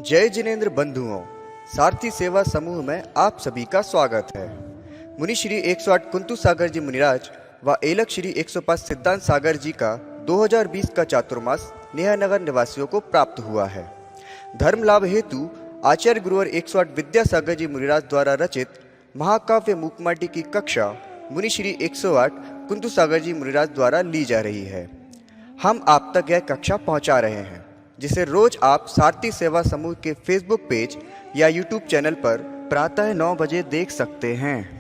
जय जिनेंद्र बंधुओं, सारथी सेवा समूह में आप सभी का स्वागत है। मुनि श्री 108 कुंतु सागर जी मुनिराज व एलक श्री 105 सिद्धांत सागर जी का 2020 का चातुर्मास नेहानगर निवासियों को प्राप्त हुआ है। धर्म लाभ हेतु आचार्य गुरुवर 108 विद्यासागर जी मुनिराज द्वारा रचित महाकाव्य मूकमाटी की कक्षा मुनि श्री 108 कुंतु सागर जी मुनिराज द्वारा ली जा रही है। हम आप तक यह कक्षा पहुंचा रहे हैं, जिसे रोज आप सारथी सेवा समूह के फेसबुक पेज या यूट्यूब चैनल पर प्रातः 9 बजे देख सकते हैं।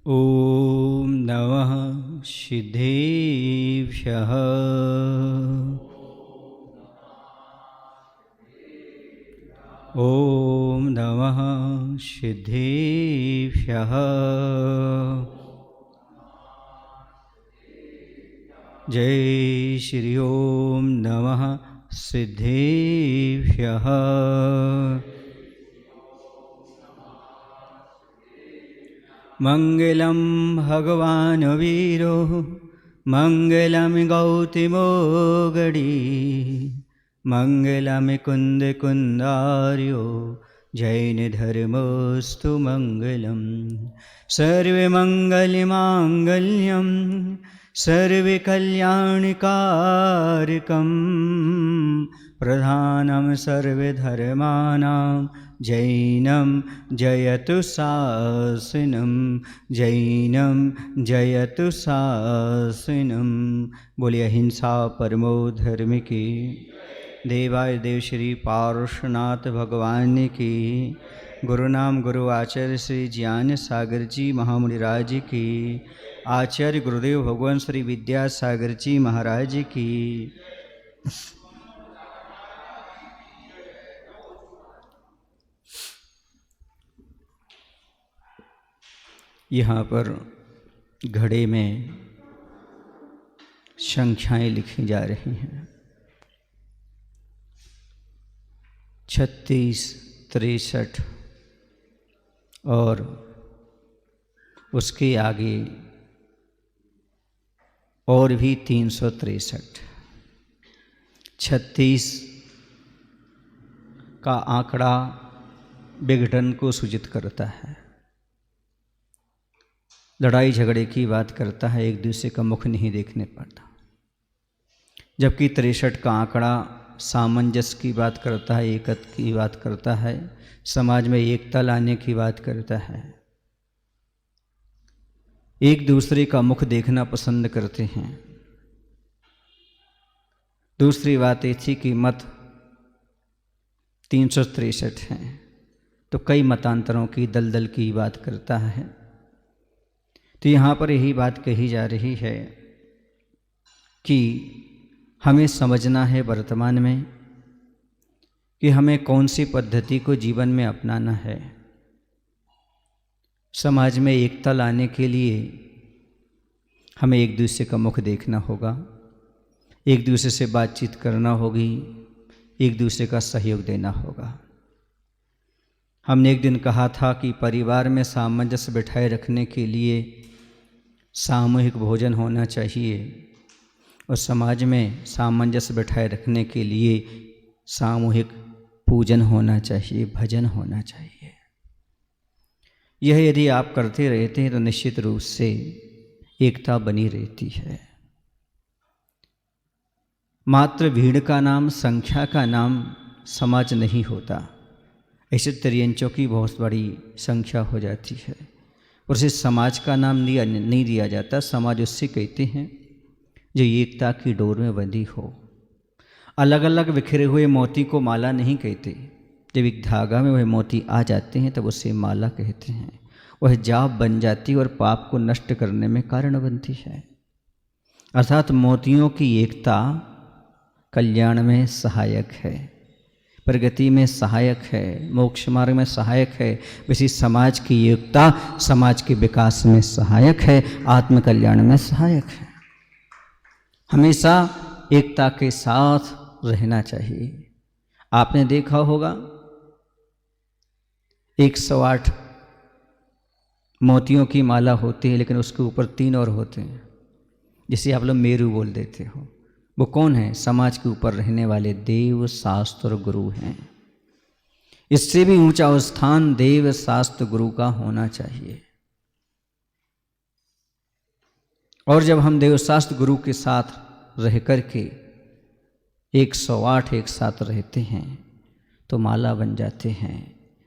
ओम नमः सिद्धेभ्यः। ओम नमः सिद्धेभ्यः। जय श्री ओम नमः सिद्धेभ्यः। मंगलम भगवान वीरो मंगलम गौतमो गड़ी मंगलम कुंद कुंदार्यो जैन धर्मस्तु मंगलम। सर्वे मंगल मांगल्यम सर्वे कल्याणकारकम प्रधानम सर्वे धर्माणां जैनम जयतु शासनम जैनम जयतु शासनम। बोलिए अहिंसा परमो धर्म की। देवाय देव श्री पार्श्वनाथ भगवान की। गुरु नाम गुरु आचार्य श्री ज्ञान सागर जी महामुनिराज की। आचार्य गुरुदेव भगवान श्री विद्यासागर जी महाराज की। यहाँ पर घड़े में संख्याएं लिखी जा रही हैं। 36, 63 और उसके आगे और भी 363। 36 का आंकड़ा विघटन को सूचित करता है, लड़ाई झगड़े की बात करता है, एक दूसरे का मुख नहीं देखने पड़ता। जबकि 63 का आंकड़ा सामंजस्य की बात करता है, एकता की बात करता है, समाज में एकता लाने की बात करता है। एक दूसरे का मुख देखना पसंद करते हैं। दूसरी बात ये थी कि मत 363 हैं, तो कई मतांतरों की दलदल की बात करता है। तो यहाँ पर यही बात कही जा रही है कि हमें समझना है वर्तमान में कि हमें कौन सी पद्धति को जीवन में अपनाना है। समाज में एकता लाने के लिए हमें एक दूसरे का मुख देखना होगा, एक दूसरे से बातचीत करना होगी, एक दूसरे का सहयोग देना होगा। हमने एक दिन कहा था कि परिवार में सामंजस्य बिठाए रखने के लिए सामूहिक भोजन होना चाहिए और समाज में सामंजस्य बिठाए रखने के लिए सामूहिक पूजन होना चाहिए, भजन होना चाहिए। यह यदि आप करते रहते हैं तो निश्चित रूप से एकता बनी रहती है। मात्र भीड़ का नाम, संख्या का नाम समाज नहीं होता। ऐसे त्रियंचों की बहुत बड़ी संख्या हो जाती है और उसे समाज का नाम नहीं दिया जाता। समाज उससे कहते हैं जो एकता की डोर में बंधी हो। अलग अलग बिखरे हुए मोती को माला नहीं कहते। जब एक धागा में वह मोती आ जाते हैं तब उसे माला कहते हैं। वह जाप बन जाती और पाप को नष्ट करने में कारण बनती है। अर्थात मोतियों की एकता कल्याण में सहायक है, प्रगति में सहायक है, मोक्ष मार्ग में सहायक है। वैसी समाज की एकता समाज के विकास में सहायक है, आत्म कल्याण में सहायक है। हमेशा एकता के साथ रहना चाहिए। आपने देखा होगा 108 मोतियों की माला होती है लेकिन उसके ऊपर 3 और होते हैं, जिसे आप लोग मेरू बोल देते हो। वो कौन है? समाज के ऊपर रहने वाले देव, शास्त्र और गुरु हैं। इससे भी ऊंचा स्थान देव, शास्त्र, गुरु का होना चाहिए। और जब हम देव, शास्त्र, गुरु के साथ रह कर के 108 एक साथ रहते हैं तो माला बन जाते हैं,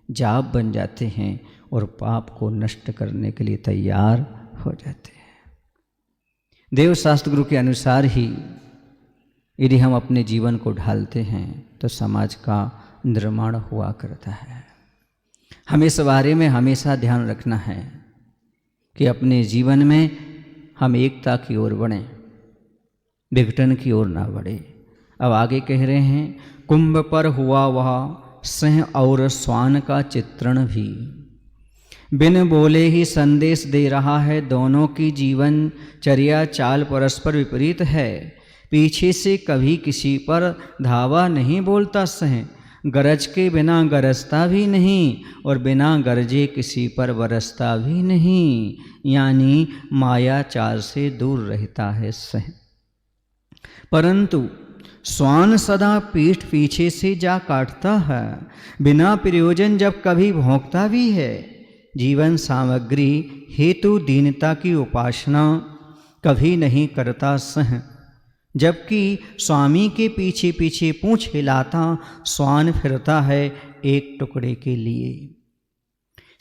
जाप बन जाते हैं और पाप को नष्ट करने के लिए तैयार हो जाते हैं। देव, शास्त्र, गुरु के अनुसार ही यदि हम अपने जीवन को ढालते हैं तो समाज का निर्माण हुआ करता है। हमें इस बारे में हमेशा ध्यान रखना है कि अपने जीवन में हम एकता की ओर बढ़ें, विघटन की ओर ना बढ़े। अब आगे कह रहे हैं, कुंभ पर हुआ वह सिंह और श्वान का चित्रण भी, बिन बोले ही संदेश दे रहा है। दोनों की जीवन चर्या चाल परस्पर विपरीत है। पीछे से कभी किसी पर धावा नहीं बोलता सिंह, गरज के बिना गरजता भी नहीं और बिना गरजे किसी पर बरसता भी नहीं। यानी माया चाल से दूर रहता है सिंह। परंतु श्वान सदा पीठ पीछे से जा काटता है, बिना प्रयोजन जब कभी भोंकता भी है। जीवन सामग्री हेतु दीनता की उपासना कभी नहीं करता सिंह, जबकि स्वामी के पीछे पीछे पूंछ हिलाता श्वान फिरता है एक टुकड़े के लिए।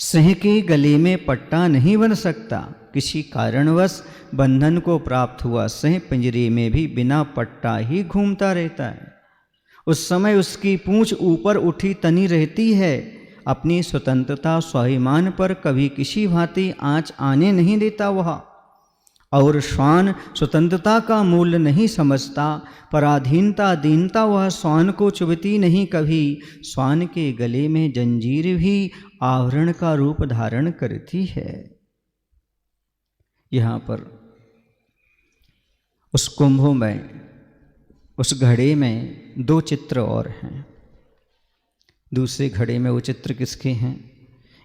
सिंह के गले में पट्टा नहीं बन सकता, किसी कारणवश बंधन को प्राप्त हुआ सिंह पिंजरे में भी बिना पट्टा ही घूमता रहता है। उस समय उसकी पूंछ ऊपर उठी तनी रहती है। अपनी स्वतंत्रता स्वाभिमान पर कभी किसी भांति आंच आने नहीं देता वह। और श्वान स्वतंत्रता का मूल्य नहीं समझता, पराधीनता दीनता वह श्वान को चुभती नहीं कभी। श्वान के गले में जंजीर भी आवरण का रूप धारण करती है। यहाँ पर उस कुंभ में, उस घड़े में 2 चित्र और हैं। दूसरे घड़े में वो चित्र किसके हैं?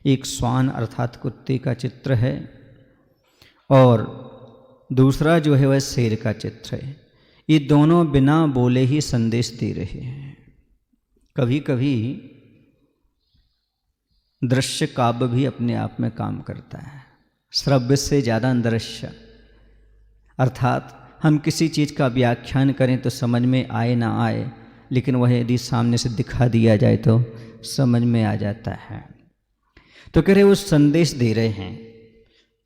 एक श्वान अर्थात कुत्ते का चित्र है और दूसरा जो है वह शेर का चित्र है। ये दोनों बिना बोले ही संदेश दे रहे हैं। कभी कभी दृश्य काव्य भी अपने आप में काम करता है, श्रव्य से ज़्यादा दृश्य। अर्थात हम किसी चीज़ का व्याख्यान करें तो समझ में आए ना आए, लेकिन वह यदि सामने से दिखा दिया जाए तो समझ में आ जाता है। तो कह रहे वो संदेश दे रहे हैं,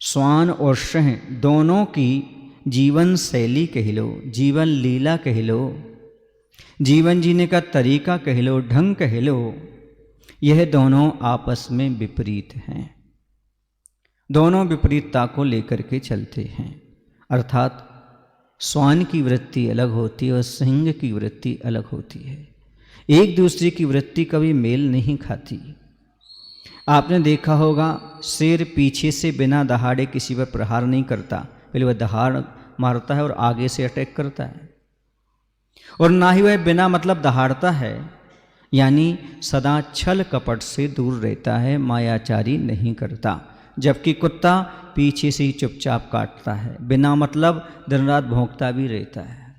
श्वान और सिंह दोनों की जीवन शैली कह लो, जीवन लीला कह लो, जीवन जीने का तरीका कह लो, ढंग कह लो, यह दोनों आपस में विपरीत हैं। दोनों विपरीतता को लेकर के चलते हैं। अर्थात श्वान की वृत्ति अलग होती है और सिंह की वृत्ति अलग होती है। एक दूसरे की वृत्ति कभी मेल नहीं खाती। आपने देखा होगा, शेर पीछे से बिना दहाड़े किसी पर प्रहार नहीं करता, पहले वह दहाड़ मारता है और आगे से अटैक करता है। और ना ही वह बिना मतलब दहाड़ता है, यानी सदा छल कपट से दूर रहता है, मायाचारी नहीं करता। जबकि कुत्ता पीछे से ही चुपचाप काटता है, बिना मतलब दिन रात भौंकता भी रहता है।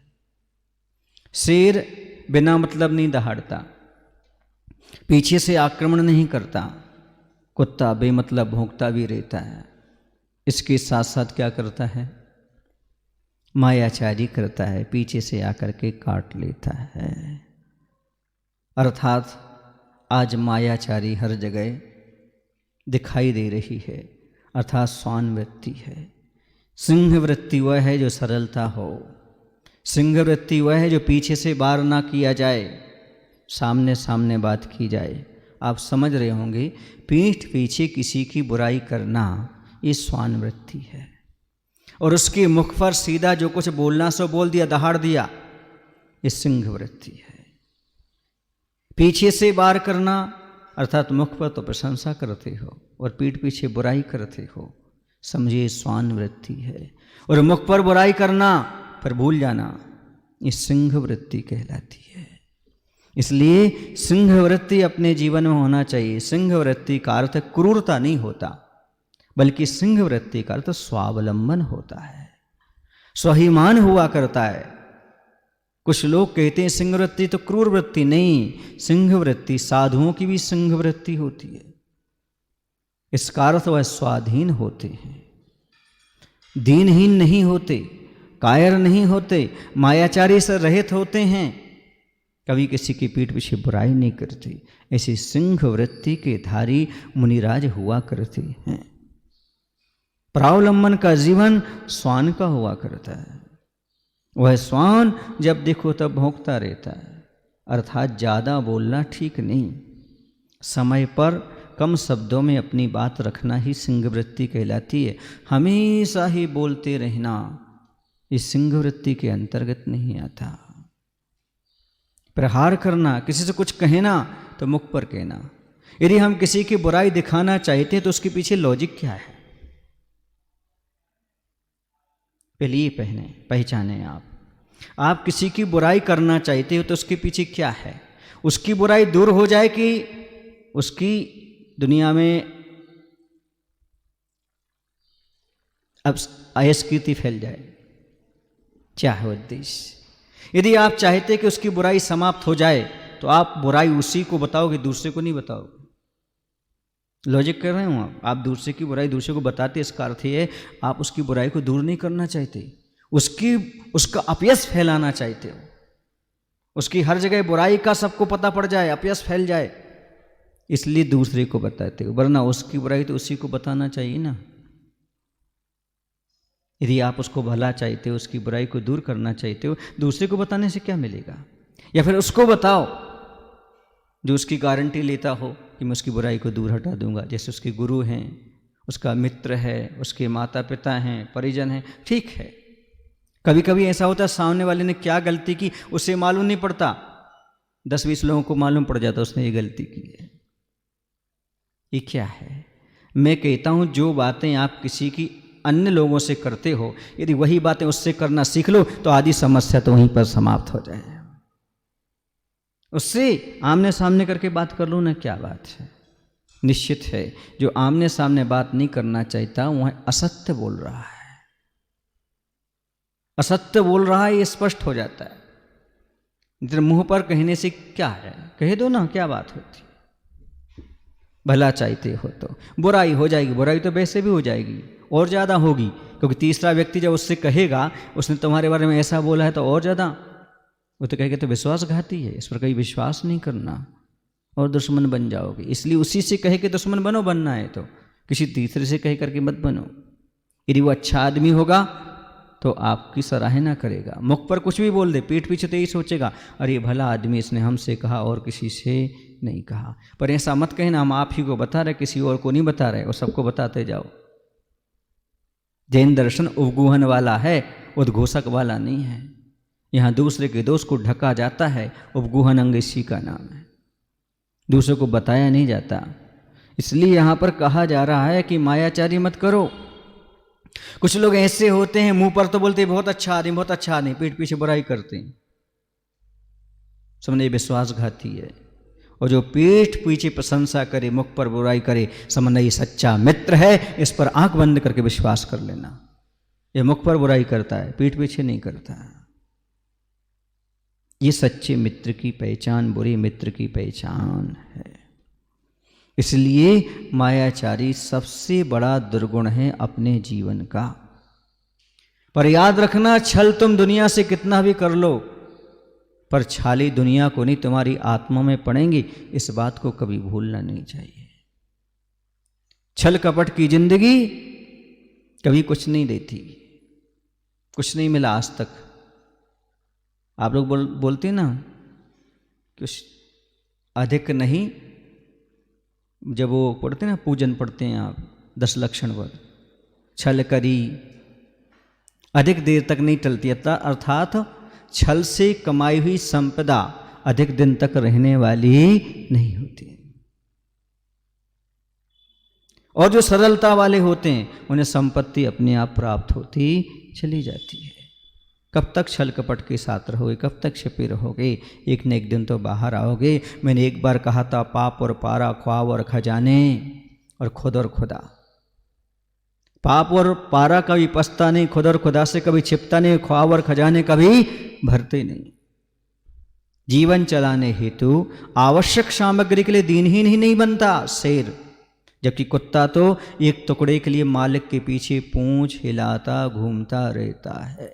शेर बिना मतलब नहीं दहाड़ता, पीछे से आक्रमण नहीं करता, कुत्ता बेमतलब भौंकता भी रहता है। इसके साथ साथ क्या करता है? मायाचारी करता है, पीछे से आकर के काट लेता है। अर्थात आज मायाचारी हर जगह दिखाई दे रही है, अर्थात श्वान वृत्ति है। सिंह वृत्ति वह है जो सरलता हो, सिंह वृत्ति वह है जो पीछे से वार ना किया जाए, सामने सामने बात की जाए। आप समझ रहे होंगे, पीठ पीछे किसी की बुराई करना ये श्वान वृत्ति है। और उसके मुख पर सीधा जो कुछ बोलना सो बोल दिया, दहाड़ दिया, ये सिंह वृत्ति है। पीछे से वार करना अर्थात मुख पर तो प्रशंसा करते हो और पीठ पीछे बुराई करते हो, समझिए श्वान वृत्ति है। और मुख पर बुराई करना फिर भूल जाना, ये सिंह वृत्ति कहलाती है। इसलिए सिंह वृत्ति अपने जीवन में होना चाहिए। सिंह वृत्ति का अर्थ क्रूरता नहीं होता, बल्कि सिंह वृत्ति का अर्थ स्वावलंबन होता है, स्वाभिमान हुआ करता है। कुछ लोग कहते हैं सिंह वृत्ति तो क्रूर वृत्ति, नहीं, सिंह वृत्ति साधुओं की भी सिंह वृत्ति होती है। इसका अर्थ वह स्वाधीन होते हैं, दीनहीन नहीं होते, कायर नहीं होते, मायाचारी से रहित होते हैं, कभी किसी की पीठ पीछे बुराई नहीं करते। ऐसे सिंह वृत्ति के धारी मुनिराज हुआ करते हैं। प्रावलंबन का जीवन श्वान का हुआ करता है। वह श्वान जब देखो तब भौंकता रहता है, अर्थात ज़्यादा बोलना ठीक नहीं, समय पर कम शब्दों में अपनी बात रखना ही सिंह वृत्ति कहलाती है। हमेशा ही बोलते रहना इस सिंह वृत्ति के अंतर्गत नहीं आता। प्रहार करना, किसी से कुछ कहना तो मुख पर कहना। यदि हम किसी की बुराई दिखाना चाहते हैं तो उसके पीछे लॉजिक क्या है, पहले ये पहचाने। आप किसी की बुराई करना चाहते हो तो उसके पीछे क्या है? उसकी बुराई दूर हो जाए कि उसकी दुनिया में अब अयस्कृति फैल जाए, क्या है उद्देश्य? यदि आप चाहते कि उसकी बुराई समाप्त हो जाए तो आप बुराई उसी को बताओगे, दूसरे को नहीं बताओगे। लॉजिक कर रहे हो आप दूसरे की बुराई दूसरे को बताते, इसका अर्थ ये है आप उसकी बुराई को दूर नहीं करना चाहते, उसका अपयश फैलाना चाहते हो। उसकी हर जगह बुराई का सबको पता पड़ जाए, अपयश फैल जाए, इसलिए दूसरे को बताते हो, वरना उसकी बुराई तो उसी को बताना चाहिए ना। यदि आप उसको भला चाहते हो, उसकी बुराई को दूर करना चाहते हो, दूसरे को बताने से क्या मिलेगा? या फिर उसको बताओ जो उसकी गारंटी लेता हो कि मैं उसकी बुराई को दूर हटा दूंगा, जैसे उसके गुरु हैं, उसका मित्र है, उसके माता पिता हैं, परिजन हैं, ठीक है। कभी कभी ऐसा होता है सामने वाले ने क्या गलती की उसे मालूम नहीं पड़ता, 10-20 लोगों को मालूम पड़ जाता उसने ये गलती की है। ये क्या है? मैं कहता हूं जो बातें आप किसी की अन्य लोगों से करते हो, यदि वही बातें उससे करना सीख लो तो आधी समस्या तो वहीं पर समाप्त हो जाए। उससे आमने सामने करके बात कर लो ना, क्या बात है। निश्चित है जो आमने सामने बात नहीं करना चाहता वह असत्य बोल रहा है, असत्य बोल रहा है, ये स्पष्ट हो जाता है। इधर मुंह पर कहने से क्या है, कह दो ना, क्या बात होती। भला चाहते हो तो बुराई हो जाएगी, बुराई तो वैसे भी हो जाएगी, और ज़्यादा होगी, क्योंकि तीसरा व्यक्ति जब उससे कहेगा उसने तुम्हारे बारे में ऐसा बोला है तो और ज़्यादा, वो तो कहेगा तो विश्वासघाती है, इस पर कहीं विश्वास नहीं करना और दुश्मन बन जाओगे। इसलिए उसी से कहे कि दुश्मन बनो, बनना है तो किसी तीसरे से कह करके मत बनो। यदि वो अच्छा आदमी होगा तो आपकी सराहना करेगा, मुख पर कुछ भी बोल दे, पीठ पीछे तो यही सोचेगा अरे भला आदमी, इसने हमसे कहा और किसी से नहीं कहा। पर ऐसा मत कहना हम आप ही को बता रहे, किसी और को नहीं बता रहे, और सबको बताते जाओ। जैन दर्शन उपगूहन वाला है, उद्घोषक वाला नहीं है। यहाँ दूसरे के दोष को ढका जाता है, उपगूहन अंग इसी का नाम है, दूसरे को बताया नहीं जाता। इसलिए यहाँ पर कहा जा रहा है कि मायाचारी मत करो। कुछ लोग ऐसे होते हैं मुंह पर तो बोलते हैं बहुत अच्छा आदमी, बहुत अच्छा आदमी, पीठ पीछे बुराई करते हैं, समझे विश्वासघाती है। और जो पीठ पीछे प्रशंसा करे, मुख पर बुराई करे, समझना ये सच्चा मित्र है, इस पर आंख बंद करके विश्वास कर लेना। ये मुख पर बुराई करता है, पीठ पीछे नहीं करता। ये सच्चे मित्र की पहचान, बुरे मित्र की पहचान है। इसलिए मायाचारी सबसे बड़ा दुर्गुण है अपने जीवन का। पर याद रखना, छल तुम दुनिया से कितना भी कर लो, पर छाली दुनिया को नहीं, तुम्हारी आत्मा में पड़ेंगी, इस बात को कभी भूलना नहीं चाहिए। छल कपट की जिंदगी कभी कुछ नहीं देती, कुछ नहीं मिला आज तक। आप लोग बोलते ना कुछ अधिक नहीं, जब वो पढ़ते ना पूजन पढ़ते हैं आप 10 लक्षण पर, छल करी अधिक देर तक नहीं टलती, अर्थात छल से कमाई हुई संपदा अधिक दिन तक रहने वाली नहीं होती। और जो सरलता वाले होते हैं उन्हें संपत्ति अपने आप प्राप्त होती चली जाती है। कब तक छल कपट के साथ रहोगे, कब तक छिपे रहोगे? एक न एक दिन तो बाहर आओगे। मैंने एक बार कहा था, पाप और पारा, ख्वाब और खजाने, और खुद और खुदा। पाप और पारा कभी पछता नहीं, खुद और खुदा से कभी छिपता नहीं, ख्वाब और खजाने कभी भरते नहीं। जीवन चलाने हेतु आवश्यक सामग्री के लिए दीनहीन ही नहीं बनता शेर, जबकि कुत्ता तो एक टुकड़े के लिए मालिक के पीछे पूंछ हिलाता घूमता रहता है।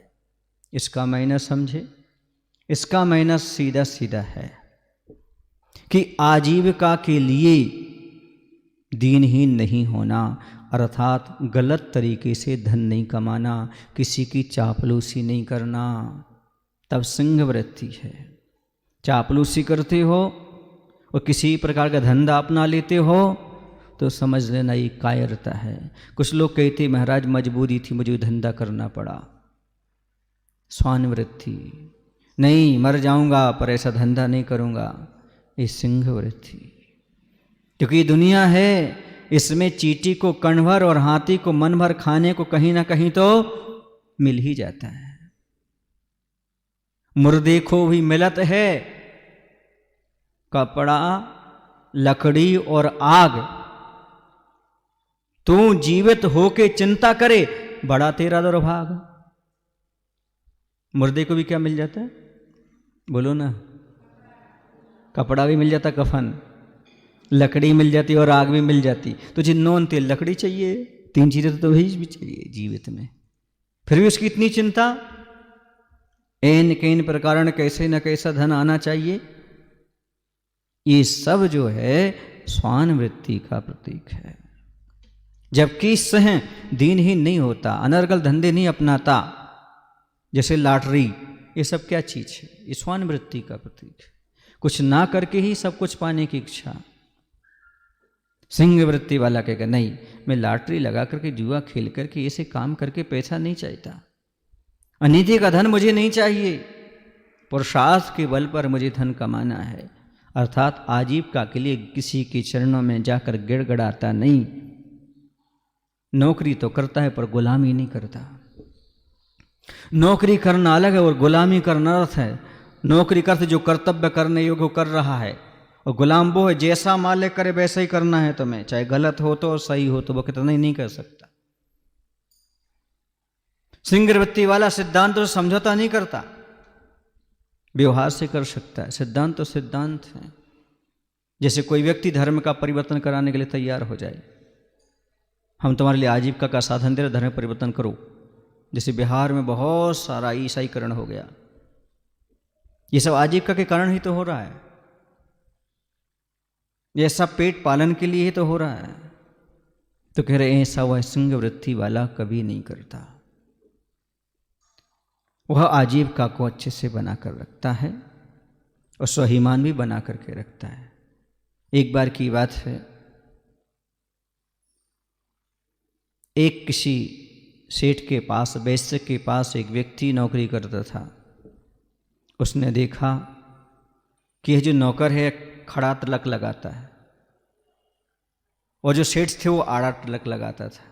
इसका मायना समझे? इसका मायना सीधा सीधा है कि आजीविका के लिए दीनहीन नहीं होना, अर्थात गलत तरीके से धन नहीं कमाना, किसी की चापलूसी नहीं करना, तब सिंह वृत्ति है। चापलूसी करते हो और किसी प्रकार का धंधा अपना लेते हो तो समझ लेना ये कायरता है। कुछ लोग कहते महाराज मजबूरी थी, मुझे धंधा करना पड़ा। स्वान वृत्ति, नहीं मर जाऊंगा पर ऐसा धंधा नहीं करूंगा, ये सिंह वृत्ति। क्योंकि ये दुनिया है, इसमें चींटी को कण भर और हाथी को मन भर खाने को कहीं ना कहीं तो मिल ही जाता है। मुर्दे को भी मिलत है कपड़ा, लकड़ी और आग। तू जीवित होके चिंता करे, बड़ा तेरा दुर्भाग। मुर्दे को भी क्या मिल जाता है? बोलो ना। कपड़ा भी मिल जाता, कफन, लकड़ी मिल जाती और आग भी मिल जाती। तुझे नॉन तेल लकड़ी चाहिए, 3 चीजें तो वही भी चाहिए जीवित में, फिर भी उसकी इतनी चिंता। एन केन प्रकार कैसे न कैसा धन आना चाहिए। ये सब जो है स्वान वृत्ति का प्रतीक है। जबकि सह दीनहीन नहीं होता, अनर्गल धंधे नहीं अपनाता, जैसे लॉटरी, ये सब क्या चीज है? ये स्वान वृत्ति का प्रतीक है। कुछ ना करके ही सब कुछ पाने की इच्छा। सिंह वृत्ति वाला कहेगा नहीं, मैं लॉटरी लगा करके, जुआ खेल करके, ऐसे काम करके पैसा नहीं चाहता, अनिति का धन मुझे नहीं चाहिए, पुरुषार्थ के बल पर मुझे धन कमाना है। अर्थात आजीविका के लिए किसी के चरणों में जाकर गिड़गड़ाता नहीं। नौकरी तो करता है पर गुलामी नहीं करता। नौकरी करना अलग है और गुलामी करना अर्थ है। नौकरी करते जो कर्तव्य करने योग्य कर रहा है, और गुलाम वो है जैसा मालिक करे वैसा ही करना है तुम्हें, चाहे गलत हो तो और सही हो तो वो कितना ही नहीं कर सकता। सिंह वृत्ति वाला सिद्धांत तो समझौता नहीं करता, व्यवहार से कर सकता है। सिद्धांत तो सिद्धांत है। जैसे कोई व्यक्ति धर्म का परिवर्तन कराने के लिए तैयार हो जाए, हम तुम्हारे लिए आजीविका का साधन दे रहे, धर्म परिवर्तन करो। जैसे बिहार में बहुत सारा ईसाईकरण हो गया, ये सब आजीविका के कारण ही तो हो रहा है, ये सब पेट पालन के लिए ही तो हो रहा है। तो कह रहे हैं ऐसा वह सिंह वृत्ति वाला कभी नहीं करता। वह आजीविका को अच्छे से बना कर रखता है और स्वाभिमान भी बना करके रखता है। एक बार की बात है, एक किसी सेठ के पास, वैश्य के पास एक व्यक्ति नौकरी करता था। उसने देखा कि यह जो नौकर है खड़ा तिलक लगाता है, और जो सेठ थे वो आड़ा तिलक लगाता था।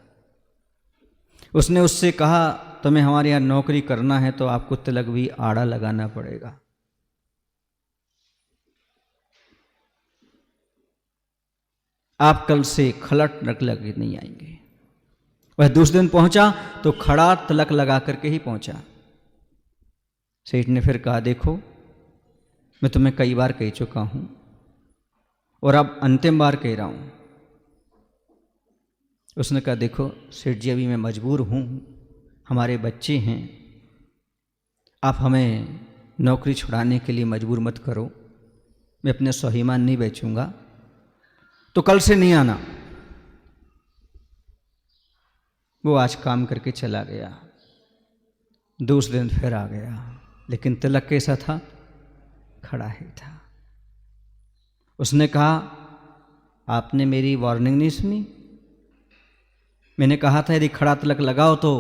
उसने उससे कहा तुम्हें हमारे यहाँ नौकरी करना है तो आपको तिलक भी आड़ा लगाना पड़ेगा। आप कल से खलट तिलक लगे नहीं आएंगे। वह दूसरे दिन पहुंचा तो खड़ा तिलक लगा करके ही पहुंचा। सेठ ने फिर कहा देखो मैं तुम्हें कई बार कह चुका हूं और अब अंतिम बार कह रहा हूं। उसने कहा देखो सेठ जी अभी मैं मजबूर हूं, हमारे बच्चे हैं, आप हमें नौकरी छुड़ाने के लिए मजबूर मत करो, मैं अपने स्वाभिमान नहीं बेचूंगा, तो कल से नहीं आना। वो आज काम करके चला गया, दूसरे दिन फिर आ गया, लेकिन तिलक कैसा था? खड़ा ही था। उसने कहा आपने मेरी वार्निंग नहीं सुनी? मैंने कहा था यदि खड़ा तिलक लगाओ तो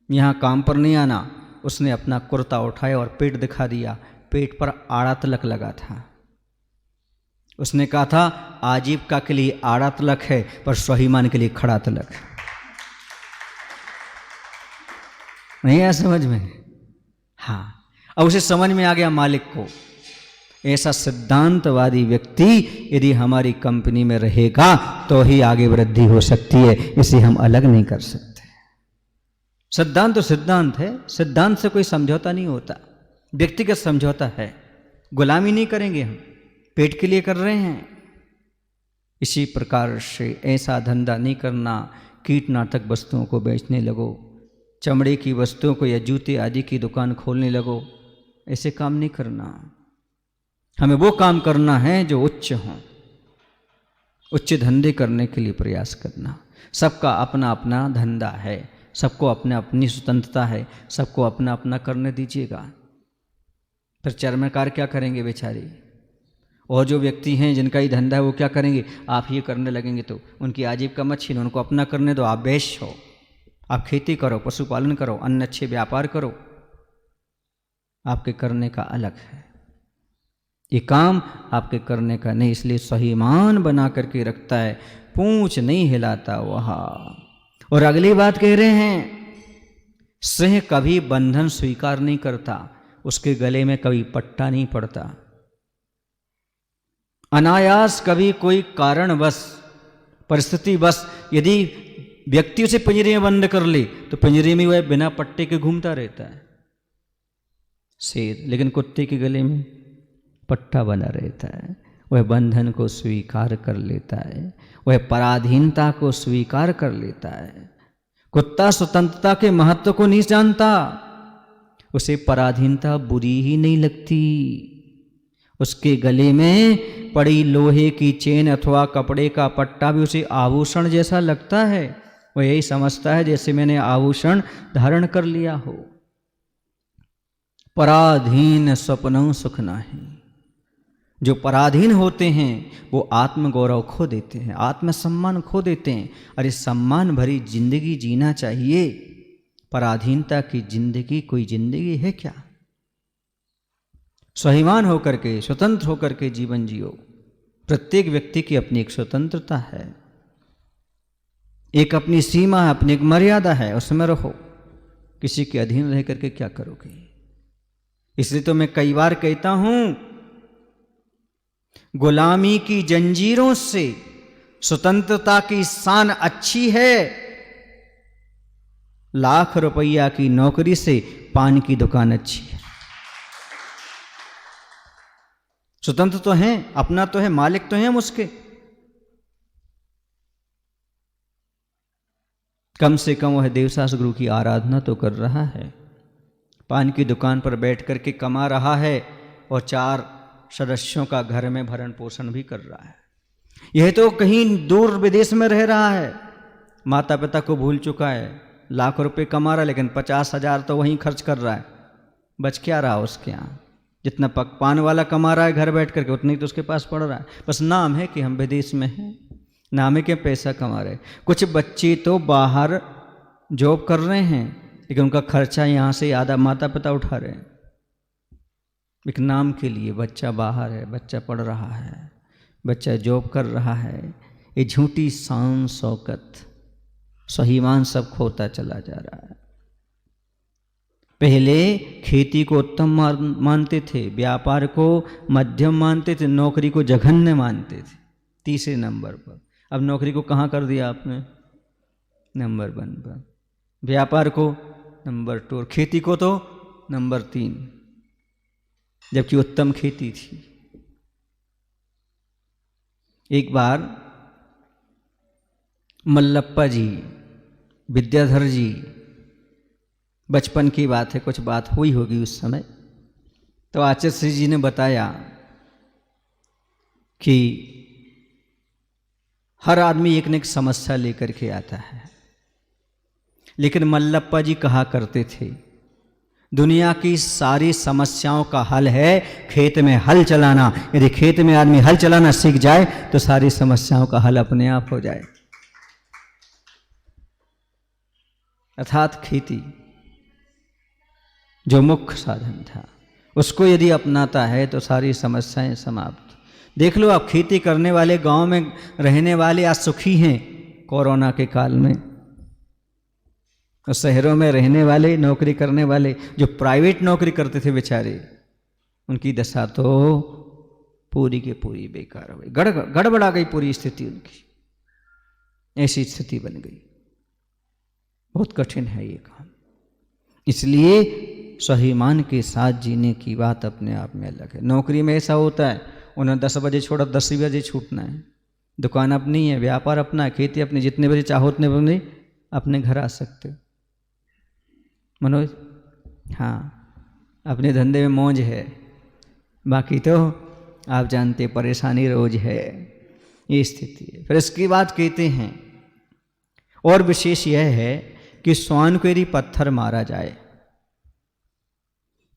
यहां काम पर नहीं आना। उसने अपना कुर्ता उठाया और पेट दिखा दिया, पेट पर आड़ा तिलक लगा था। उसने कहा था आजीविका के लिए आड़ा तिलक है पर स्वाभिमान के लिए खड़ा तिलक है। नहीं आया समझ में? हाँ, अब उसे समझ में आ गया मालिक को। ऐसा सिद्धांतवादी व्यक्ति यदि हमारी कंपनी में रहेगा तो ही आगे वृद्धि हो सकती है, इसे हम अलग नहीं कर सकते। सिद्धांत तो सिद्धांत है, सिद्धांत से कोई समझौता नहीं होता, व्यक्तिगत समझौता है। गुलामी नहीं करेंगे, हम पेट के लिए कर रहे हैं। इसी प्रकार से ऐसा धंधा नहीं करना, कीटनाशक वस्तुओं को बेचने लगो, चमड़े की वस्तुओं को या जूते आदि की दुकान खोलने लगो, ऐसे काम नहीं करना। हमें वो काम करना है जो उच्च हों, उच्च धंधे करने के लिए प्रयास करना। सबका अपना अपना धंधा है, सबको अपना अपनी स्वतंत्रता है, सबको अपना अपना करने दीजिएगा। फिर चर्मकार क्या करेंगे बेचारे, और जो व्यक्ति हैं जिनका ही धंधा है वो क्या करेंगे, आप ये करने लगेंगे तो उनकी आजीविका मत छीनो, उनको अपना करने दो। आप वैश्य हो, आप खेती करो, पशुपालन करो, अन्य अच्छे व्यापार करो, आपके करने का अलग है, ये काम आपके करने का नहीं। इसलिए स्वाभिमान बना करके रखता है, पूंछ नहीं हिलाता वहा। और अगली बात कह रहे हैं, सिंह कभी बंधन स्वीकार नहीं करता, उसके गले में कभी पट्टा नहीं पड़ता। अनायास कभी कोई कारणवश, परिस्थितिवश यदि व्यक्ति उसे पिंजरे में बंद कर ले तो पिंजरे में वह बिना पट्टे के घूमता रहता है शेर, लेकिन कुत्ते के गले में पट्टा बना रहता है। वह बंधन को स्वीकार कर लेता है, वह पराधीनता को स्वीकार कर लेता है। कुत्ता स्वतंत्रता के महत्व को नहीं जानता, उसे पराधीनता बुरी ही नहीं लगती। उसके गले में पड़ी लोहे की चेन अथवा कपड़े का पट्टा भी उसे आभूषण जैसा लगता है। वह यही समझता है जैसे मैंने आभूषण धारण कर लिया हो। पराधीन स्वप्नों सुख नाही। जो पराधीन होते हैं वो आत्मगौरव खो देते हैं, आत्मसम्मान खो देते हैं। अरे सम्मान भरी जिंदगी जीना चाहिए, पराधीनता की जिंदगी कोई जिंदगी है क्या? स्वाभिमान होकर के, स्वतंत्र होकर के जीवन जियो। प्रत्येक व्यक्ति की अपनी एक स्वतंत्रता है, एक अपनी सीमा है, अपनी एक मर्यादा है, उसमें रहो। किसी के अधीन रह करके क्या करोगे? इसलिए तो मैं कई बार कहता हूं, गुलामी की जंजीरों से स्वतंत्रता की शान अच्छी है, लाख रुपया की नौकरी से पान की दुकान अच्छी है। स्वतंत्र तो हैं, अपना तो है, मालिक तो हैं हम उसके। कम से कम वह देवदास गुरु की आराधना तो कर रहा है, पान की दुकान पर बैठ करके कमा रहा है और 4 सदस्यों का घर में भरण पोषण भी कर रहा है। यह तो कहीं दूर विदेश में रह रहा है, माता पिता को भूल चुका है, लाख रुपए कमा रहा है, लेकिन 50,000 तो वहीं खर्च कर रहा है। बच क्या रहा उसके यहाँ? जितना पान वाला कमा रहा है घर बैठ करके, उतना ही तो उसके पास पड़ रहा है। बस नाम है कि हम विदेश में हैं, नाम है कि पैसा कमा रहे। कुछ बच्चे तो बाहर जॉब कर रहे हैं, लेकिन उनका खर्चा यहाँ से आधा माता पिता उठा रहे हैं। एक नाम के लिए बच्चा बाहर है, बच्चा पढ़ रहा है, बच्चा जॉब कर रहा है। ये झूठी शान शौकत, स्वाभिमान सब खोता चला जा रहा है। पहले खेती को उत्तम मानते थे, व्यापार को मध्यम मानते थे, नौकरी को जघन्य मानते थे, तीसरे नंबर पर। अब नौकरी को कहाँ कर दिया आपने? नंबर 1 पर। व्यापार को नंबर 2 और खेती को तो नंबर 3, जबकि उत्तम खेती थी। एक बार मल्लप्पा जी, विद्याधर जी, बचपन की बात है, कुछ बात हुई होगी उस समय, तो आचार्य जी ने बताया कि हर आदमी एक न एक समस्या लेकर के आता है, लेकिन मल्लप्पा जी कहा करते थे, दुनिया की सारी समस्याओं का हल है खेत में हल चलाना। यदि खेत में आदमी हल चलाना सीख जाए तो सारी समस्याओं का हल अपने आप हो जाए। अर्थात खेती जो मुख्य साधन था, उसको यदि अपनाता है तो सारी समस्याएं समाप्त। देख लो, आप खेती करने वाले, गांव में रहने वाले आज सुखी हैं कोरोना के काल में। और शहरों में रहने वाले, नौकरी करने वाले, जो प्राइवेट नौकरी करते थे बेचारे, उनकी दशा तो पूरी की पूरी बेकार हो गई, गड़बड़ा गई पूरी स्थिति उनकी, ऐसी स्थिति बन गई। बहुत कठिन है ये काम। इसलिए स्वाभिमान के साथ जीने की बात अपने आप में अलग है। नौकरी में ऐसा होता है, उन्हें 10 बजे छोड़ा 10 बजे छूटना है, दुकान अपनी है, व्यापार अपना है, खेती अपनी, जितने बजे चाहो उतने बजे अपने घर आ सकते हो। मनोज, हाँ, अपने धंधे में मौज है, बाकी तो आप जानते परेशानी रोज है, ये स्थिति है। फिर इसकी बात कहते हैं, और विशेष यह है कि श्वान को यदि पत्थर मारा जाए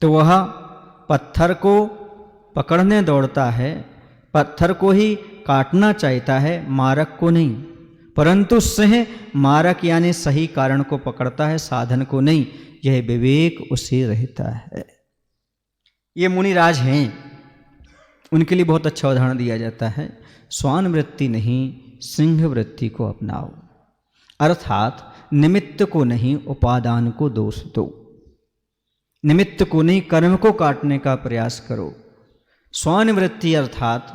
तो वह पत्थर को पकड़ने दौड़ता है, पत्थर को ही काटना चाहता है, मारक को नहीं। परंतु सिंह मारक यानी सही कारण को पकड़ता है, साधन को नहीं। यह विवेक उसे रहता है। ये मुनिराज हैं, उनके लिए बहुत अच्छा उदाहरण दिया जाता है। श्वान वृत्ति नहीं, सिंह वृत्ति को अपनाओ, अर्थात निमित्त को नहीं, उपादान को दोष दो। निमित्त को नहीं, कर्म को काटने का प्रयास करो। श्वान वृत्ति अर्थात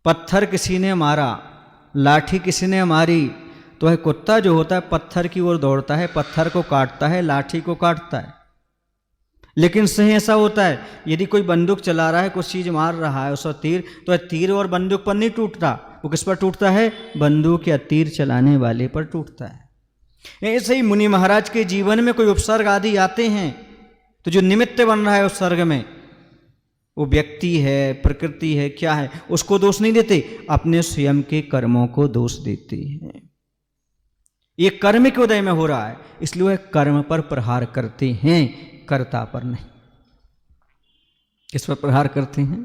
पत्थर किसी ने मारा, लाठी किसी ने मारी, तो वह कुत्ता जो होता है पत्थर की ओर दौड़ता है, पत्थर को काटता है, लाठी को काटता है। लेकिन सही ऐसा होता है, यदि कोई बंदूक चला रहा है, कुछ चीज मार रहा है, उसका तीर, तो वह तीर और बंदूक पर नहीं टूटता, वो किस पर टूटता है? बंदूक या तीर चलाने वाले पर टूटता है। ऐसे ही मुनि महाराज के जीवन में कोई उपसर्ग आदि आते हैं, तो जो निमित्त बन रहा है उपसर्ग में, वो व्यक्ति है, प्रकृति है, क्या है, उसको दोष नहीं देते, अपने स्वयं के कर्मों को दोष देते हैं। ये कर्म के उदय में हो रहा है, इसलिए वह कर्म पर प्रहार करते हैं, कर्ता पर नहीं। किस पर प्रहार करते हैं?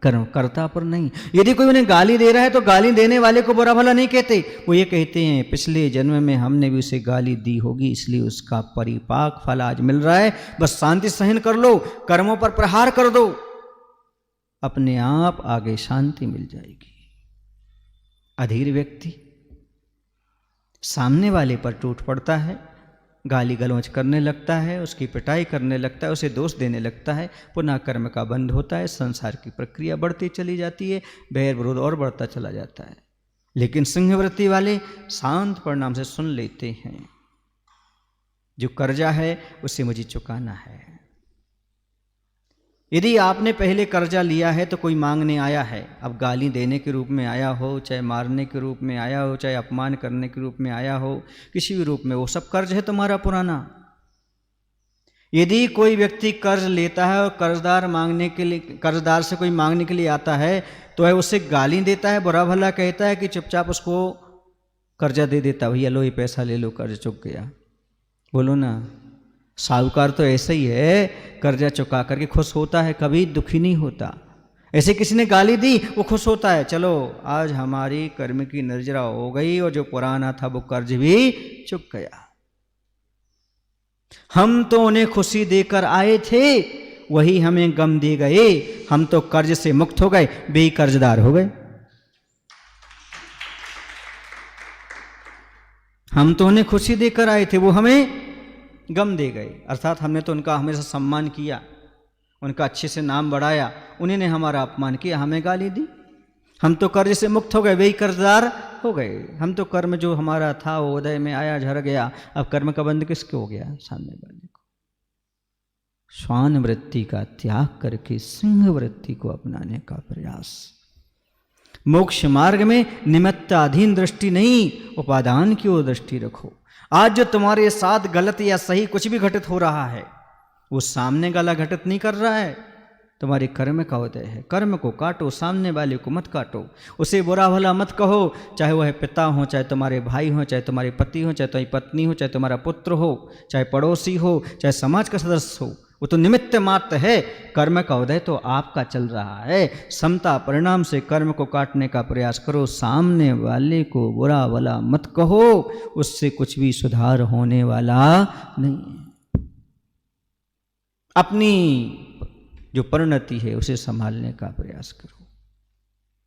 कर्म, कर्ता पर नहीं। यदि कोई उन्हें गाली दे रहा है तो गाली देने वाले को बुरा भला नहीं कहते, वो ये कहते हैं पिछले जन्म में हमने भी उसे गाली दी होगी, इसलिए उसका परिपाक फल आज मिल रहा है, बस शांति सहन कर लो, कर्मों पर प्रहार कर दो, अपने आप आगे शांति मिल जाएगी। अधीर व्यक्ति सामने वाले पर टूट पड़ता है, गाली गलौज करने लगता है, उसकी पिटाई करने लगता है, उसे दोष देने लगता है, पुनः कर्म का बंध होता है, संसार की प्रक्रिया बढ़ती चली जाती है, बैर विरोध और बढ़ता चला जाता है। लेकिन सिंह वृत्ति वाले शांत परिणाम से सुन लेते हैं, जो कर्जा है उसे मुझे चुकाना है। यदि आपने पहले कर्जा लिया है तो कोई मांगने आया है, अब गाली देने के रूप में आया हो, चाहे मारने के रूप में आया हो, चाहे अपमान करने के रूप में आया हो, किसी भी रूप में, वो सब कर्ज है तुम्हारा पुराना। यदि कोई व्यक्ति कर्ज लेता है और कर्जदार से कोई मांगने के लिए आता है, तो वह उसे गाली देता है, बुरा भला कहता है कि चुपचाप उसको कर्जा दे देता, भैया लो ये पैसा ले लो, कर्ज चुक गया। बोलो ना, साहूकार तो ऐसा ही है, कर्जा चुका करके खुश होता है, कभी दुखी नहीं होता। ऐसे किसी ने गाली दी, वो खुश होता है, चलो आज हमारी कर्म की निर्जरा हो गई और जो पुराना था वो कर्ज भी चुक गया। हम तो उन्हें खुशी देकर आए थे, वही हमें गम दे गए, हम तो कर्ज से मुक्त हो गए, वे कर्जदार हो गए। हम तो उन्हें खुशी देकर आए थे, वो हमें गम दे गए, अर्थात हमने तो उनका हमेशा सम्मान किया, उनका अच्छे से नाम बढ़ाया, उन्हीं ने हमारा अपमान किया, हमें गाली दी, हम तो कर्ज से मुक्त हो गए, वे कर्जदार हो गए। हम तो कर्म जो हमारा था वो उदय में आया, झड़ गया, अब कर्म का बंध किसको हो गया? सामने वाले को। श्वान वृत्ति का त्याग करके सिंह वृत्ति को अपनाने का प्रयास। मोक्ष मार्ग में निमित्ताधीन दृष्टि नहीं, उपादान की ओर दृष्टि रखो। आज जो तुम्हारे साथ गलत या सही कुछ भी घटित हो रहा है, वो सामने वाला घटित नहीं कर रहा है, तुम्हारे कर्म का उदय है। कर्म को काटो, सामने वाले को मत काटो, उसे बुरा भला मत कहो, चाहे वह पिता हो, चाहे तुम्हारे भाई हो, चाहे तुम्हारे पति हो, चाहे तुम्हारी पत्नी हो, चाहे तुम्हारा पुत्र हो, चाहे पड़ोसी हो, चाहे समाज का सदस्य हो, वो तो निमित्त मात्र है। कर्म का उदय तो आपका चल रहा है। समता परिणाम से कर्म को काटने का प्रयास करो, सामने वाले को बुरा भला मत कहो, उससे कुछ भी सुधार होने वाला नहीं। अपनी जो परिणति है उसे संभालने का प्रयास करो।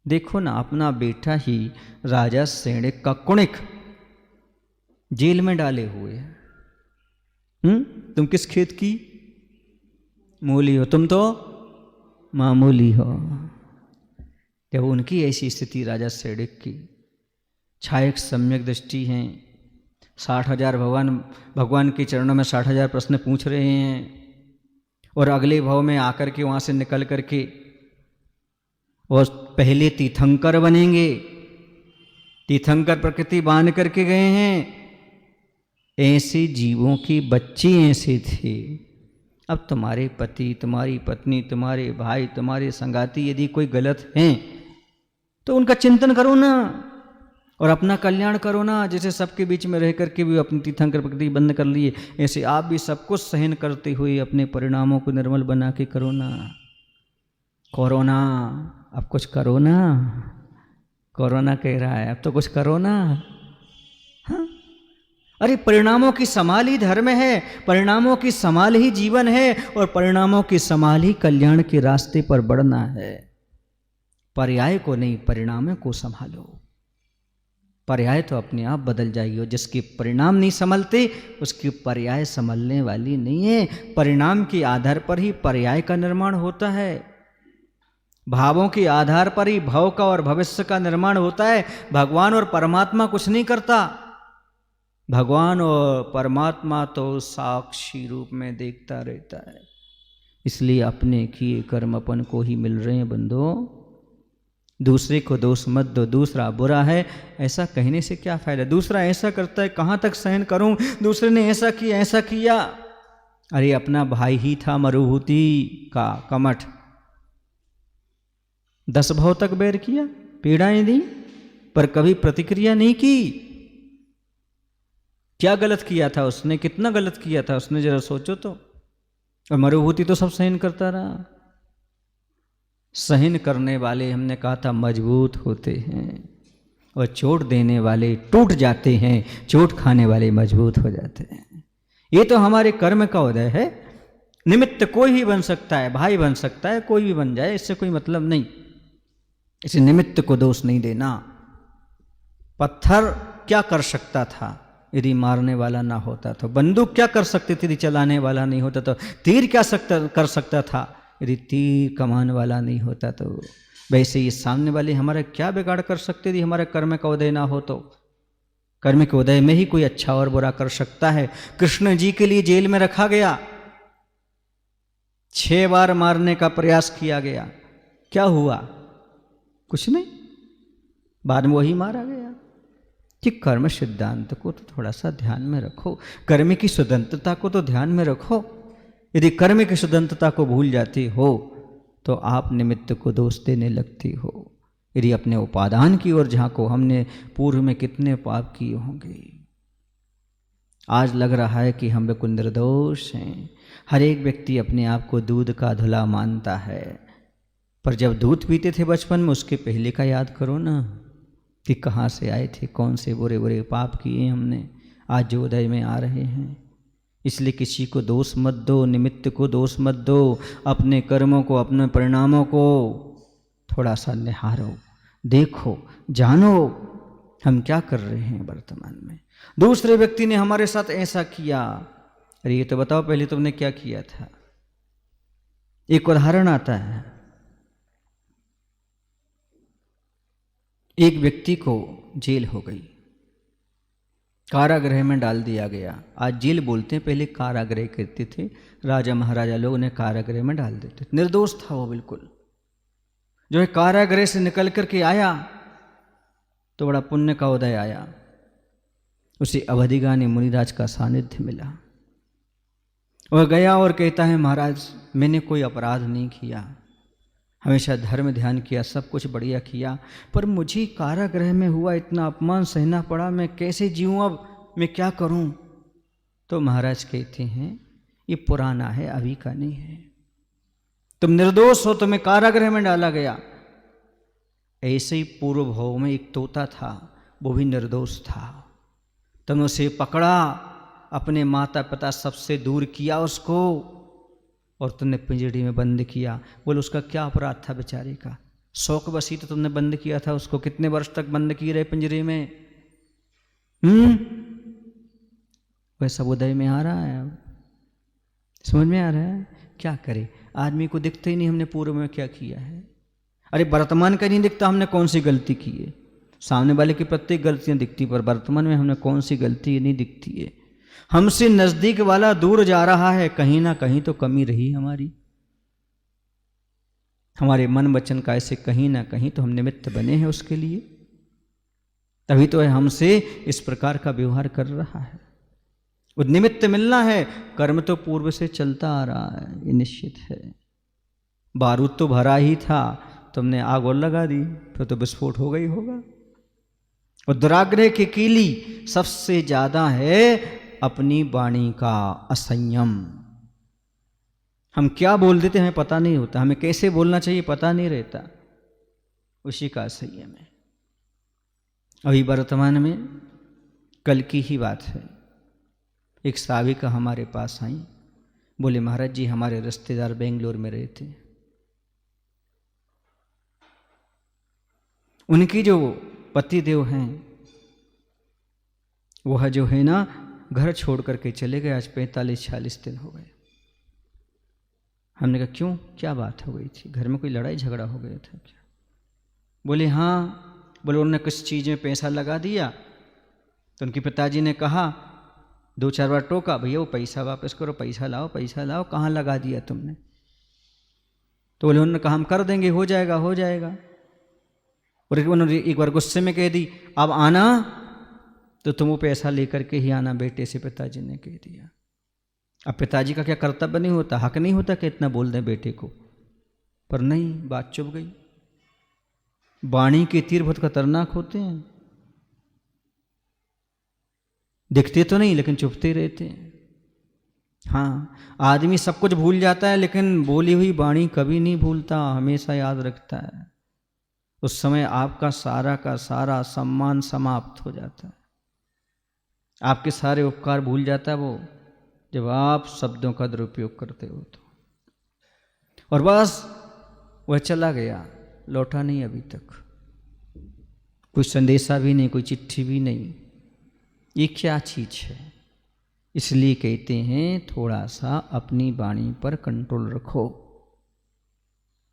देखो ना, अपना बेटा ही राजा सेणिक का कुणिक जेल में डाले हुए है। तुम किस खेत की मूली हो? तुम तो मामूली हो। जब उनकी ऐसी स्थिति राजा सेडिक की, छायक सम्यक दृष्टि हैं, 60,000 भगवान के चरणों में 60,000 प्रश्न पूछ रहे हैं, और अगले भाव में आकर के वहाँ से निकल करके और पहले तीर्थंकर बनेंगे, तीर्थंकर प्रकृति बांध करके गए हैं। ऐसे जीवों के बच्चे ऐसे थे। अब तुम्हारे पति, तुम्हारी पत्नी, तुम्हारे भाई, तुम्हारे संगाती यदि कोई गलत हैं तो उनका चिंतन करो ना और अपना कल्याण करो ना। जैसे सबके बीच में रह करके भी अपनी तीर्थंकर प्रकृति बंद कर लिए, ऐसे आप भी सब कुछ सहन करते हुए अपने परिणामों को निर्मल बना के करो ना। कोरोना, अब कुछ करो ना। कोरोना कह रहा है अब तो कुछ करो ना। हाँ? अरे परिणामों की संभाल ही धर्म है, परिणामों की संभाल ही जीवन है, और परिणामों की संभाल ही कल्याण के रास्ते पर बढ़ना है। पर्याय को नहीं, परिणामों को संभालो। पर्याय तो अपने आप बदल जाएगी। जिसके परिणाम नहीं संभलते उसकी पर्याय संभलने वाली नहीं है। परिणाम के आधार पर ही पर्याय का निर्माण होता है। भावों के आधार पर ही भव का और भविष्य का निर्माण होता है। भगवान और परमात्मा कुछ नहीं करता। भगवान और परमात्मा तो साक्षी रूप में देखता रहता है। इसलिए अपने किए कर्म अपन को ही मिल रहे हैं बंधो। दूसरे को दोष मत दो। दूसरा बुरा है ऐसा कहने से क्या फायदा। दूसरा ऐसा करता है, कहाँ तक सहन करूं, दूसरे ने ऐसा किया ऐसा किया। अरे अपना भाई ही था मरुभूति का कमठ, 10 भाव तक बैर किया, पीड़ाएं दी, पर कभी प्रतिक्रिया नहीं की। क्या गलत किया था उसने, कितना गलत किया था उसने, जरा सोचो तो। और मरुभूति तो सब सहन करता रहा। सहन करने वाले, हमने कहा था, मजबूत होते हैं, और चोट देने वाले टूट जाते हैं, चोट खाने वाले मजबूत हो जाते हैं। ये तो हमारे कर्म का उदय है। निमित्त कोई भी बन सकता है, भाई बन सकता है, कोई भी बन जाए, इससे कोई मतलब नहीं। इसे निमित्त को दोष नहीं देना। पत्थर क्या कर सकता था यदि मारने वाला ना होता तो? बंदूक क्या कर सकती थी यदि चलाने वाला नहीं होता तो? तीर क्या कर सकता था यदि तीर कमान वाला नहीं होता तो? वैसे ये सामने वाले हमारा क्या बिगाड़ कर सकते यदि हमारे कर्म का उदय ना हो तो? कर्म के उदय में ही कोई अच्छा और बुरा कर सकता है। कृष्ण जी के लिए जेल में रखा गया, 6 बार मारने का प्रयास किया गया, क्या हुआ? कुछ नहीं, बाद में वही मारा गया। कि कर्म सिद्धांत को तो थोड़ा सा ध्यान में रखो, कर्म की स्वतंत्रता को तो ध्यान में रखो। यदि कर्म की स्वतंत्रता को भूल जाती हो तो आप निमित्त को दोष देने लगती हो। यदि अपने उपादान की ओर झांको, हमने पूर्व में कितने पाप किए होंगे। आज लग रहा है कि हम बिल्कुल निर्दोष हैं। हर एक व्यक्ति अपने आप को दूध का धुला मानता है, पर जब दूध पीते थे बचपन में, उसके पहले का याद करो ना कि कहाँ से आए थे, कौन से बुरे बुरे पाप किए हमने, आज जो उदय में आ रहे हैं। इसलिए किसी को दोष मत दो, निमित्त को दोष मत दो। अपने कर्मों को, अपने परिणामों को थोड़ा सा निहारो, देखो, जानो हम क्या कर रहे हैं वर्तमान में। दूसरे व्यक्ति ने हमारे साथ ऐसा किया, अरे ये तो बताओ पहले तुमने क्या किया था। एक उदाहरण आता है, एक व्यक्ति को जेल हो गई, कारागृह में डाल दिया गया। आज जेल बोलते हैं, पहले कारागृह कहते थे। राजा महाराजा लोग उन्हें कारागृह में डाल देते। निर्दोष था वो बिल्कुल। जो है कारागृह से निकल करके आया तो बड़ा पुण्य का उदय आया। उसे अवधिगानी मुनिराज का सानिध्य मिला। वह गया और कहता है, महाराज मैंने कोई अपराध नहीं किया, हमेशा धर्म ध्यान किया, सब कुछ बढ़िया किया, पर मुझे कारागृह में हुआ इतना अपमान सहना पड़ा, मैं कैसे जीऊँ, अब मैं क्या करूं? तो महाराज कहते हैं, ये पुराना है, अभी का नहीं है। तुम निर्दोष हो, तुम्हें कारागृह में डाला गया। ऐसे ही पूर्व भाव में एक तोता था, वो भी निर्दोष था। तुमने उसे पकड़ा, अपने माता पिता सबसे दूर किया उसको, और तुमने पिंजड़ी में बंद किया। बोलो उसका क्या अपराध था बेचारे का? शौक बसी तो तुमने बंद किया था उसको। कितने वर्ष तक बंद किए रहे पिंजरे में? वह सब उदय में आ रहा है, अब समझ में आ रहा है क्या करे, आदमी को दिखता ही नहीं हमने पूर्व में क्या किया है। अरे वर्तमान का नहीं दिखता हमने कौन सी गलती की है। सामने वाले की प्रत्येक गलतियां दिखती, पर वर्तमान में हमने कौन सी गलती नहीं दिखती है। हमसे नजदीक वाला दूर जा रहा है, कहीं ना कहीं तो कमी रही हमारी। हमारे मन वचन का ऐसे कहीं ना कहीं तो हम निमित्त बने हैं उसके लिए, तभी तो है हमसे इस प्रकार का व्यवहार कर रहा है। वो निमित्त मिलना है, कर्म तो पूर्व से चलता आ रहा है, ये निश्चित है। बारूद तो भरा ही था, तुमने आग और लगा दी, फिर तो विस्फोट हो गई होगा। और दुराग्रह की कीली सबसे ज्यादा है अपनी वाणी का असंयम। हम क्या बोल देते हमें पता नहीं होता, हमें कैसे बोलना चाहिए पता नहीं रहता, उसी का असंयम है। अभी वर्तमान में कल की ही बात है, एक श्राविका हमारे पास आई, बोले महाराज जी हमारे रिश्तेदार बेंगलोर में रहते हैं, उनकी जो पतिदेव हैं वह जो है ना घर छोड़ करके चले गए, आज 45-46 दिन हो गए। हमने कहा क्यों, क्या बात हो गई थी, घर में कोई लड़ाई झगड़ा हो गया था क्या? बोले हाँ, बोले उन्होंने किस चीज़ में पैसा लगा दिया, तो उनके पिताजी ने कहा, 2-4 बार टोका, भैया वो पैसा वापस करो, पैसा लाओ पैसा लाओ, कहाँ लगा दिया तुमने? तो बोले उन्होंने कहा हम कर देंगे, हो जाएगा हो जाएगा। और उन्होंने एक बार गुस्से में कह दी, अब आना तो तुम वो पैसा लेकर के ही आना, बेटे से पिताजी ने कह दिया। अब पिताजी का क्या कर्तव्य नहीं होता, हक नहीं होता कि इतना बोल दें बेटे को, पर नहीं, बात चुप गई। वाणी के तीर बहुत खतरनाक होते हैं, दिखते तो नहीं लेकिन चुपते रहते हैं। हाँ, आदमी सब कुछ भूल जाता है लेकिन बोली हुई वाणी कभी नहीं भूलता, हमेशा याद रखता है। उस समय आपका सारा का सारा सम्मान समाप्त हो जाता है, आपके सारे उपकार भूल जाता है वो, जब आप शब्दों का दुरुपयोग करते हो तो। और बस वह चला गया, लौटा नहीं अभी तक, कोई संदेशा भी नहीं, कोई चिट्ठी भी नहीं। ये क्या चीज है? इसलिए कहते हैं थोड़ा सा अपनी वाणी पर कंट्रोल रखो।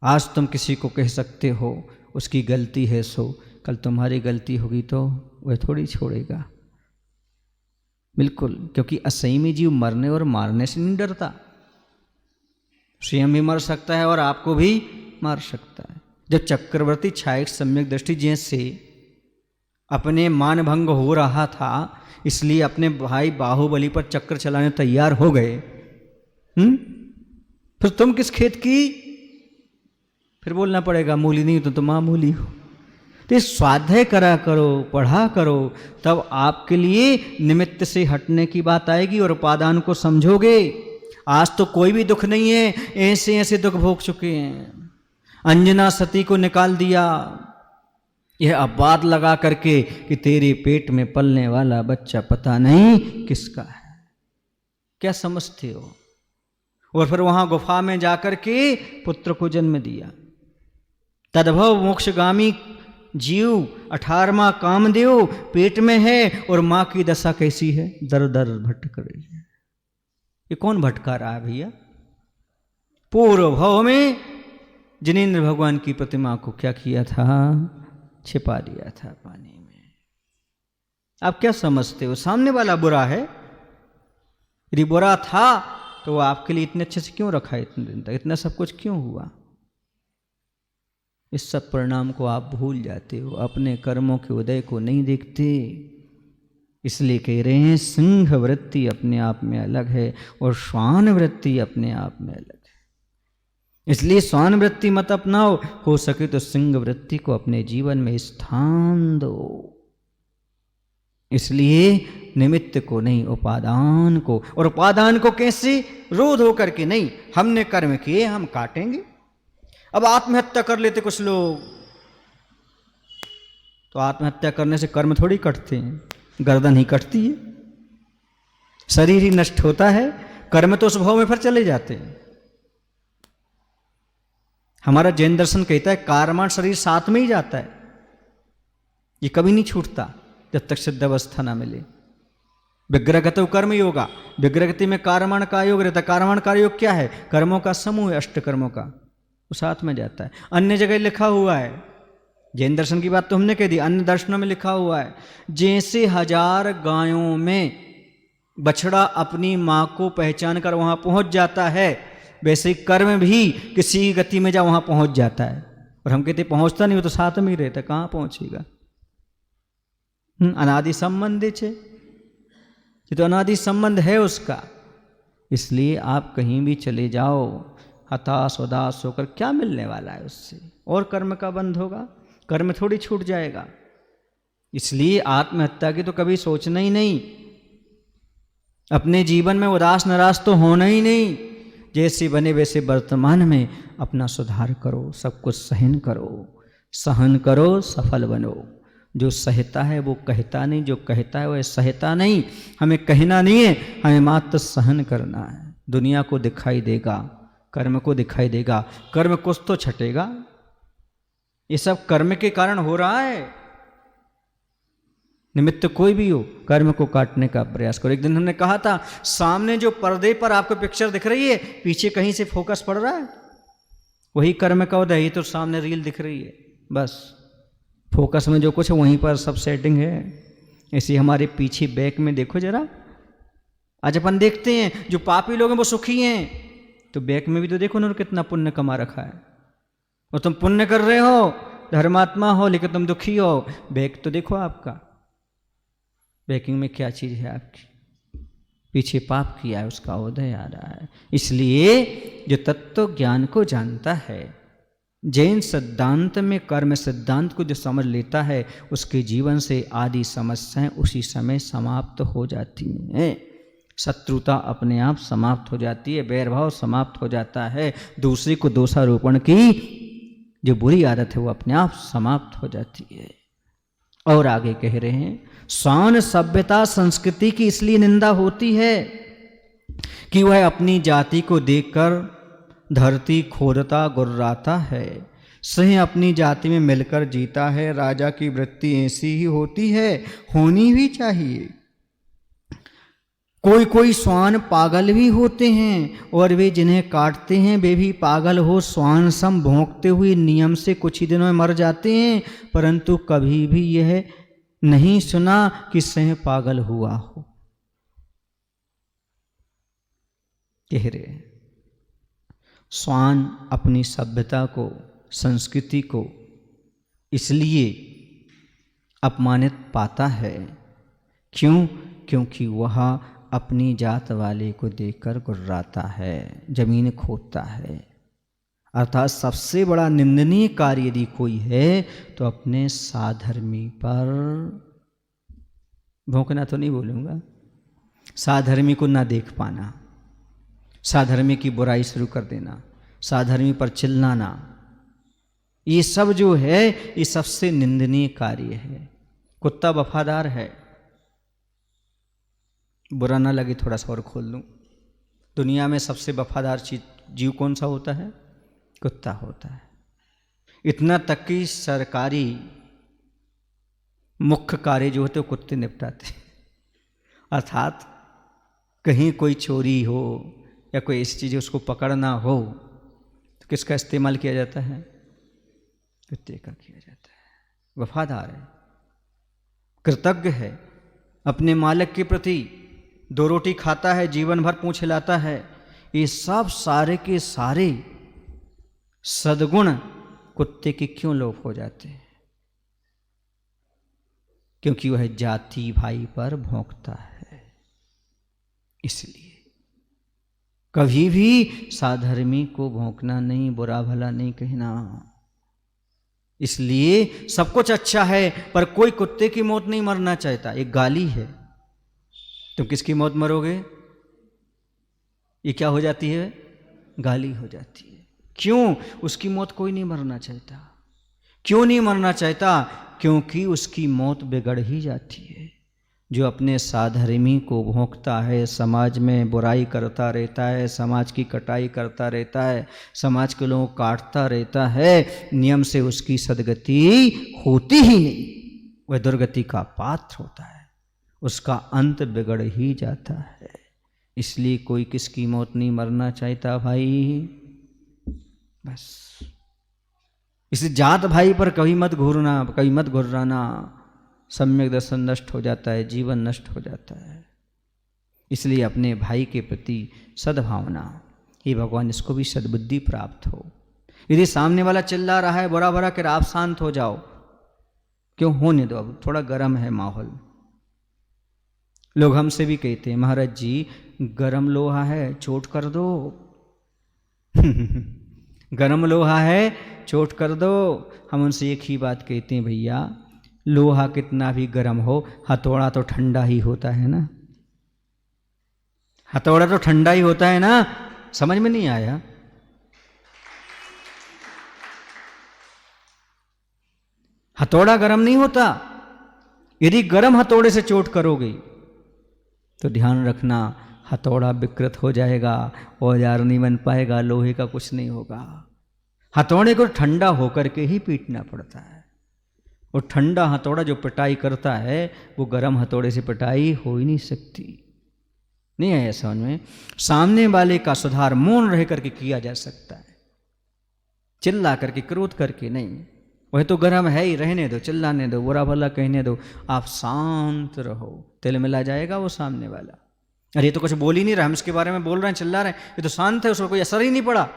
आज तुम किसी को कह सकते हो उसकी गलती है सो, कल तुम्हारी गलती होगी तो वह थोड़ी छोड़ेगा, बिल्कुल, क्योंकि असंयमी जीव मरने और मारने से नहीं डरता। स्वयं भी मर सकता है और आपको भी मार सकता है। जब चक्रवर्ती छायक सम्यक दृष्टि जैसे अपने मानभंग हो रहा था, इसलिए अपने भाई बाहुबली पर चक्र चलाने तैयार हो गए, फिर तुम किस खेत की? फिर बोलना पड़ेगा मूली नहीं तो तुम मामूली हो। तो स्वाध्याय करा करो, पढ़ा करो, तब आपके लिए निमित्त से हटने की बात आएगी और उपादान को समझोगे। आज तो कोई भी दुख नहीं है, ऐसे ऐसे दुख भोग चुके हैं। अंजना सती को निकाल दिया, यह अपवाद लगा करके कि तेरे पेट में पलने वाला बच्चा पता नहीं किसका है, क्या समझते हो? और फिर वहां गुफा में जाकर के पुत्र को जन्म दिया। तद्भव मोक्षगामी जीव 18वां कामदेव पेट में है और मां की दशा कैसी है, दर दर भटक रही है। ये कौन भटका रहा है भैया? पूर्व भव में जिनेंद्र भगवान की प्रतिमा को क्या किया था? छिपा दिया था पानी में। आप क्या समझते हो सामने वाला बुरा है? यदि बुरा था तो वो आपके लिए इतने अच्छे से क्यों रखा है, इतने दिन तक इतना सब कुछ क्यों हुआ? इस सब परिणाम को आप भूल जाते हो, अपने कर्मों के उदय को नहीं देखते। इसलिए कह रहे हैं सिंह वृत्ति अपने आप में अलग है और श्वान वृत्ति अपने आप में अलग है। इसलिए श्वान वृत्ति मत अपनाओ, हो सके तो सिंह वृत्ति को अपने जीवन में स्थान दो। इसलिए निमित्त को नहीं, उपादान को। और उपादान को कैसे? रोध होकर के नहीं, हमने कर्म किए हम काटेंगे। अब आत्महत्या कर लेते कुछ लोग, तो आत्महत्या करने से कर्म थोड़ी कटते हैं, गर्दन ही कटती है, शरीर ही नष्ट होता है, कर्म तो उस भाव में फिर चले जाते हैं। हमारा जैन दर्शन कहता है कारमान शरीर साथ में ही जाता है, ये कभी नहीं छूटता जब तक सिद्ध अवस्था ना मिले। विग्रहगतो कर्म योगा, विग्रहगति में कारमण का योग रहता है। कारमण का योग क्या है? कर्मों का समूह है, अष्ट कर्मों का, वो साथ में जाता है। अन्य जगह लिखा हुआ है, जैन दर्शन की बात तो हमने कह दी, अन्य दर्शनों में लिखा हुआ है, जैसे 1000 गायों में बछड़ा अपनी माँ को पहचान कर वहां पहुंच जाता है, वैसे ही कर्म भी किसी गति में जा वहां पहुंच जाता है। और हम कहते पहुंचता नहीं, वो तो साथ में ही रहता, कहाँ पहुंचेगा? अनादि संबंध है, ये तो अनादि संबंध है उसका। इसलिए आप कहीं भी चले जाओ हताश उदास होकर, क्या मिलने वाला है उससे? और कर्म का बंध होगा, कर्म थोड़ी छूट जाएगा। इसलिए आत्महत्या की तो कभी सोचना ही नहीं, अपने जीवन में उदास निराश तो होना ही नहीं। जैसे बने वैसे वर्तमान में अपना सुधार करो, सब कुछ सहन करो, सफल बनो। जो सहता है वो कहता नहीं, जो कहता है वह सहता नहीं। हमें कहना नहीं है, हमें मात्र सहन करना है। दुनिया को दिखाई देगा, कर्म को दिखाई देगा, कर्म कुछ तो छटेगा। ये सब कर्म के कारण हो रहा है। निमित्त कोई भी हो, कर्म को काटने का प्रयास करो। एक दिन हमने कहा था, सामने जो पर्दे पर आपको पिक्चर दिख रही है, पीछे कहीं से फोकस पड़ रहा है, वही कर्म का उदय। ये तो सामने रील दिख रही है, बस फोकस में जो कुछ है वहीं पर सब सेटिंग है। ऐसे हमारे पीछे बैक में देखो जरा, आज अपन देखते हैं जो पापी लोग हैं वो सुखी हैं, तो बैक में भी तो देखो उन्होंने कितना पुण्य कमा रखा है। और तुम पुण्य कर रहे हो, धर्मात्मा हो, लेकिन तुम दुखी हो। बैक तो देखो आपका, बैकिंग में क्या चीज है आपकी, पीछे पाप किया है, उसका उदय आ रहा है। इसलिए जो तत्व ज्ञान को जानता है, जैन सिद्धांत में कर्म सिद्धांत को जो समझ लेता है, उसके जीवन से आदि समस्याएं उसी समय समाप्त हो जाती हैं। शत्रुता अपने आप समाप्त हो जाती है, बैरभाव समाप्त हो जाता है, दूसरे को दोषारोपण की जो बुरी आदत है वो अपने आप समाप्त हो जाती है। और आगे कह रहे हैं, स्वान सभ्यता संस्कृति की इसलिए निंदा होती है कि वह अपनी जाति को देखकर धरती खोदता गुर्राता है, सिंह अपनी जाति में मिलकर जीता है। राजा की वृत्ति ऐसी ही होती है, होनी भी चाहिए। कोई कोई श्वान पागल भी होते हैं, और वे जिन्हें काटते हैं वे भी पागल हो श्वान सम भौंकते हुए नियम से कुछ ही दिनों में मर जाते हैं। परंतु कभी भी यह नहीं सुना कि सिंह पागल हुआ हो। कह रहे हैं, श्वान अपनी सभ्यता को, संस्कृति को इसलिए अपमानित पाता है, क्यों? क्योंकि वह अपनी जात वाले को देखकर गुर्राता है, जमीन खोदता है। अर्थात सबसे बड़ा निंदनीय कार्य यदि कोई है तो अपने साधर्मी पर भौंकना तो नहीं बोलूँगा, साधर्मी को ना देख पाना, साधर्मी की बुराई शुरू कर देना, साधर्मी पर चिल्लाना, ये सब जो है ये सबसे निंदनीय कार्य है। कुत्ता वफादार है, बुरा ना लगे थोड़ा सा और खोल लूँ, दुनिया में सबसे वफादार जीव कौन सा होता है? कुत्ता होता है। इतना तक कि सरकारी मुख्य कार्य जो होते वो कुत्ते निपटाते। अर्थात कहीं कोई चोरी हो या कोई ऐसी चीज़ उसको पकड़ना हो तो किसका इस्तेमाल किया जाता है? कुत्ते का किया जाता है। वफादार है, कृतज्ञ है अपने मालिक के प्रति, 2 रोटी खाता है, जीवन भर पूंछ हिलाता है। ये सब सारे के सारे सद्गुण कुत्ते के क्यों लोप हो जाते हैं? क्योंकि वह जाति भाई पर भौंकता है। इसलिए कभी भी साधर्मी को भौंकना नहीं, बुरा भला नहीं कहना। इसलिए सब कुछ अच्छा है, पर कोई कुत्ते की मौत नहीं मरना चाहता। एक गाली है, तुम किसकी मौत मरोगे? ये क्या हो जाती है? गाली हो जाती है। क्यों? उसकी मौत कोई नहीं मरना चाहता। क्यों नहीं मरना चाहता? क्योंकि उसकी मौत बिगड़ ही जाती है। जो अपने साधर्मी को भोंकता है, समाज में बुराई करता रहता है, समाज की कटाई करता रहता है, समाज के लोगों को काटता रहता है, नियम से उसकी सदगति होती ही नहीं, वह दुर्गति का पात्र होता है। उसका अंत बिगड़ ही जाता है। इसलिए कोई किसकी मौत नहीं मरना चाहता भाई, बस। इस जात भाई पर कभी मत घूरना, कभी मत घुर्राना, सम्यक दर्शन नष्ट हो जाता है, जीवन नष्ट हो जाता है। इसलिए अपने भाई के प्रति सद्भावना, हे भगवान इसको भी सद्बुद्धि प्राप्त हो। यदि सामने वाला चिल्ला रहा है बुरा भरा, कर आप शांत हो जाओ, क्यों, होने दो, अब थोड़ा गर्म है माहौल। लोग हमसे भी कहते हैं महाराज जी गरम लोहा है चोट कर दो गरम लोहा है चोट कर दो। हम उनसे एक ही बात कहते हैं, भैया लोहा कितना भी गर्म हो, हथौड़ा तो ठंडा ही होता है ना, हथौड़ा तो ठंडा ही होता है ना। समझ में नहीं आया? हथौड़ा गर्म नहीं होता। यदि गर्म हथौड़े से चोट करोगे तो ध्यान रखना हथौड़ा विकृत हो जाएगा, औजार नहीं बन पाएगा, लोहे का कुछ नहीं होगा। हथौड़े को ठंडा होकर के ही पीटना पड़ता है, और ठंडा हथौड़ा जो पिटाई करता है वो गर्म हथौड़े से पिटाई हो ही नहीं सकती। नहीं है समझ में? सामने वाले का सुधार मौन रह करके किया जा सकता है, चिल्ला करके क्रोध करके नहीं। वह तो गर्म है ही, रहने दो, चिल्लाने दो, बुरा भला कहने दो, आप शांत रहो, तिल मिला जाएगा वो सामने वाला। अरे ये तो कुछ बोल ही नहीं रहा, हम इसके बारे में बोल रहे हैं, चिल्ला रहे हैं, ये तो शांत है, उसको कोई असर ही नहीं पड़ा।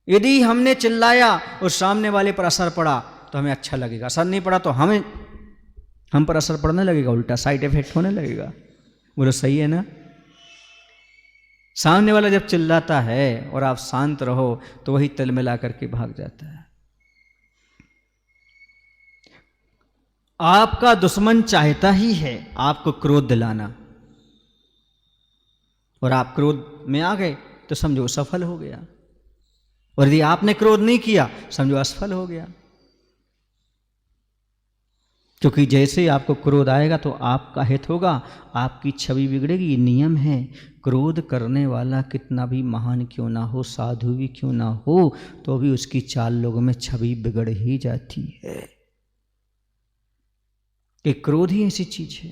यदि हमने चिल्लाया और सामने वाले पर असर पड़ा तो हमें अच्छा लगेगा, असर नहीं पड़ा तो हम पर असर पड़ने लगेगा, उल्टा साइड इफेक्ट होने लगेगा। बोलो सही है ना? सामने वाला जब चिल्लाता है और आप शांत रहो तो वही तिल मिला करके भाग जाता है। आपका दुश्मन चाहता ही है आपको क्रोध दिलाना, और आप क्रोध में आ गए तो समझो सफल हो गया, और यदि आपने क्रोध नहीं किया समझो असफल हो गया। क्योंकि जैसे आपको क्रोध आएगा तो आपका हित होगा, आपकी छवि बिगड़ेगी। ये नियम है। क्रोध करने वाला कितना भी महान क्यों ना हो, साधु भी क्यों ना हो, तो भी उसकी चाल लोगों में छवि बिगड़ ही जाती है। कि क्रोध ही ऐसी चीज है,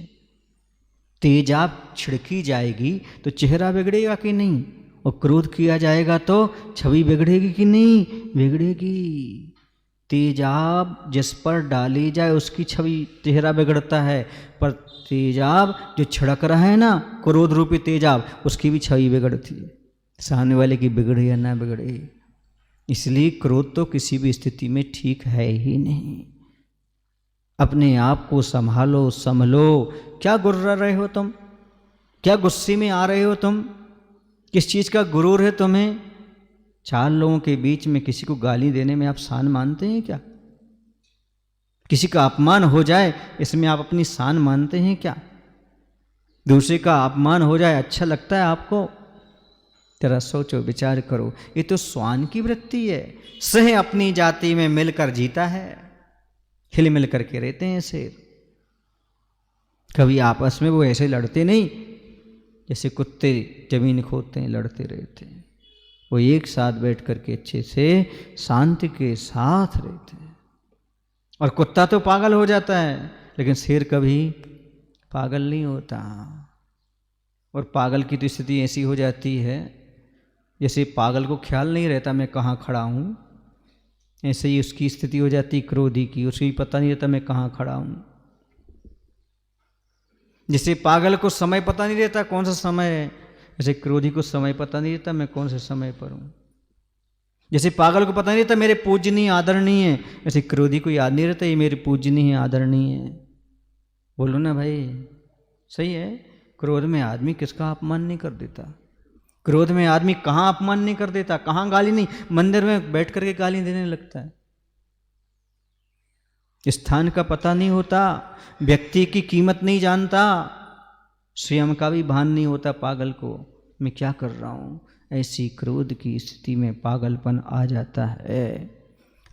तेजाब छिड़की जाएगी तो चेहरा बिगड़ेगा कि नहीं, और क्रोध किया जाएगा तो छवि बिगड़ेगी कि नहीं, बिगड़ेगी। तेजाब जिस पर डाली जाए उसकी छवि, चेहरा बिगड़ता है, पर तेजाब जो छिड़क रहा है ना, क्रोध रूपी तेजाब, उसकी भी छवि बिगड़ती है। सामने वाले की बिगड़े या ना बिगड़े। इसलिए क्रोध तो किसी भी स्थिति में ठीक है ही नहीं। अपने आप को संभालो, संभलो। क्या गुर्रा रहे हो तुम? क्या गुस्से में आ रहे हो तुम? किस चीज का गुरूर है तुम्हें? 4 लोगों के बीच में किसी को गाली देने में आप शान मानते हैं क्या? किसी का अपमान हो जाए इसमें आप अपनी शान मानते हैं क्या? दूसरे का अपमान हो जाए अच्छा लगता है आपको? जरा सोचो, विचार करो। ये तो स्वान की वृत्ति है। सह अपनी जाति में मिलकर जीता है, हिल मिल करके रहते हैं शेर। कभी आपस में वो ऐसे लड़ते नहीं जैसे कुत्ते जमीन खोदते हैं, लड़ते रहते हैं। वो एक साथ बैठ करके अच्छे से शांति के साथ रहते हैं। और कुत्ता तो पागल हो जाता है, लेकिन शेर कभी पागल नहीं होता। और पागल की तो स्थिति ऐसी हो जाती है जैसे पागल को ख्याल नहीं रहता मैं कहाँ खड़ा हूँ, ऐसे ही उसकी स्थिति हो जाती क्रोधी की, उसे भी पता नहीं रहता मैं कहाँ खड़ा हूँ। जैसे पागल को समय पता नहीं रहता कौन सा समय है, जैसे क्रोधी को समय पता नहीं रहता मैं कौन से समय पर हूँ। जैसे पागल को पता नहीं रहता मेरे पूजनीय आदरणीय है, जैसे क्रोधी को याद नहीं रहता ये मेरे पूजनीय आदरणीय है। बोलो ना भाई, सही है। क्रोध में आदमी किसका अपमान नहीं कर देता? क्रोध में आदमी कहाँ अपमान नहीं कर देता, कहाँ गाली नहीं, मंदिर में बैठ करके गाली देने लगता है। स्थान का पता नहीं होता, व्यक्ति की कीमत नहीं जानता, स्वयं का भी भान नहीं होता पागल को, मैं क्या कर रहा हूँ। ऐसी क्रोध की स्थिति में पागलपन आ जाता है।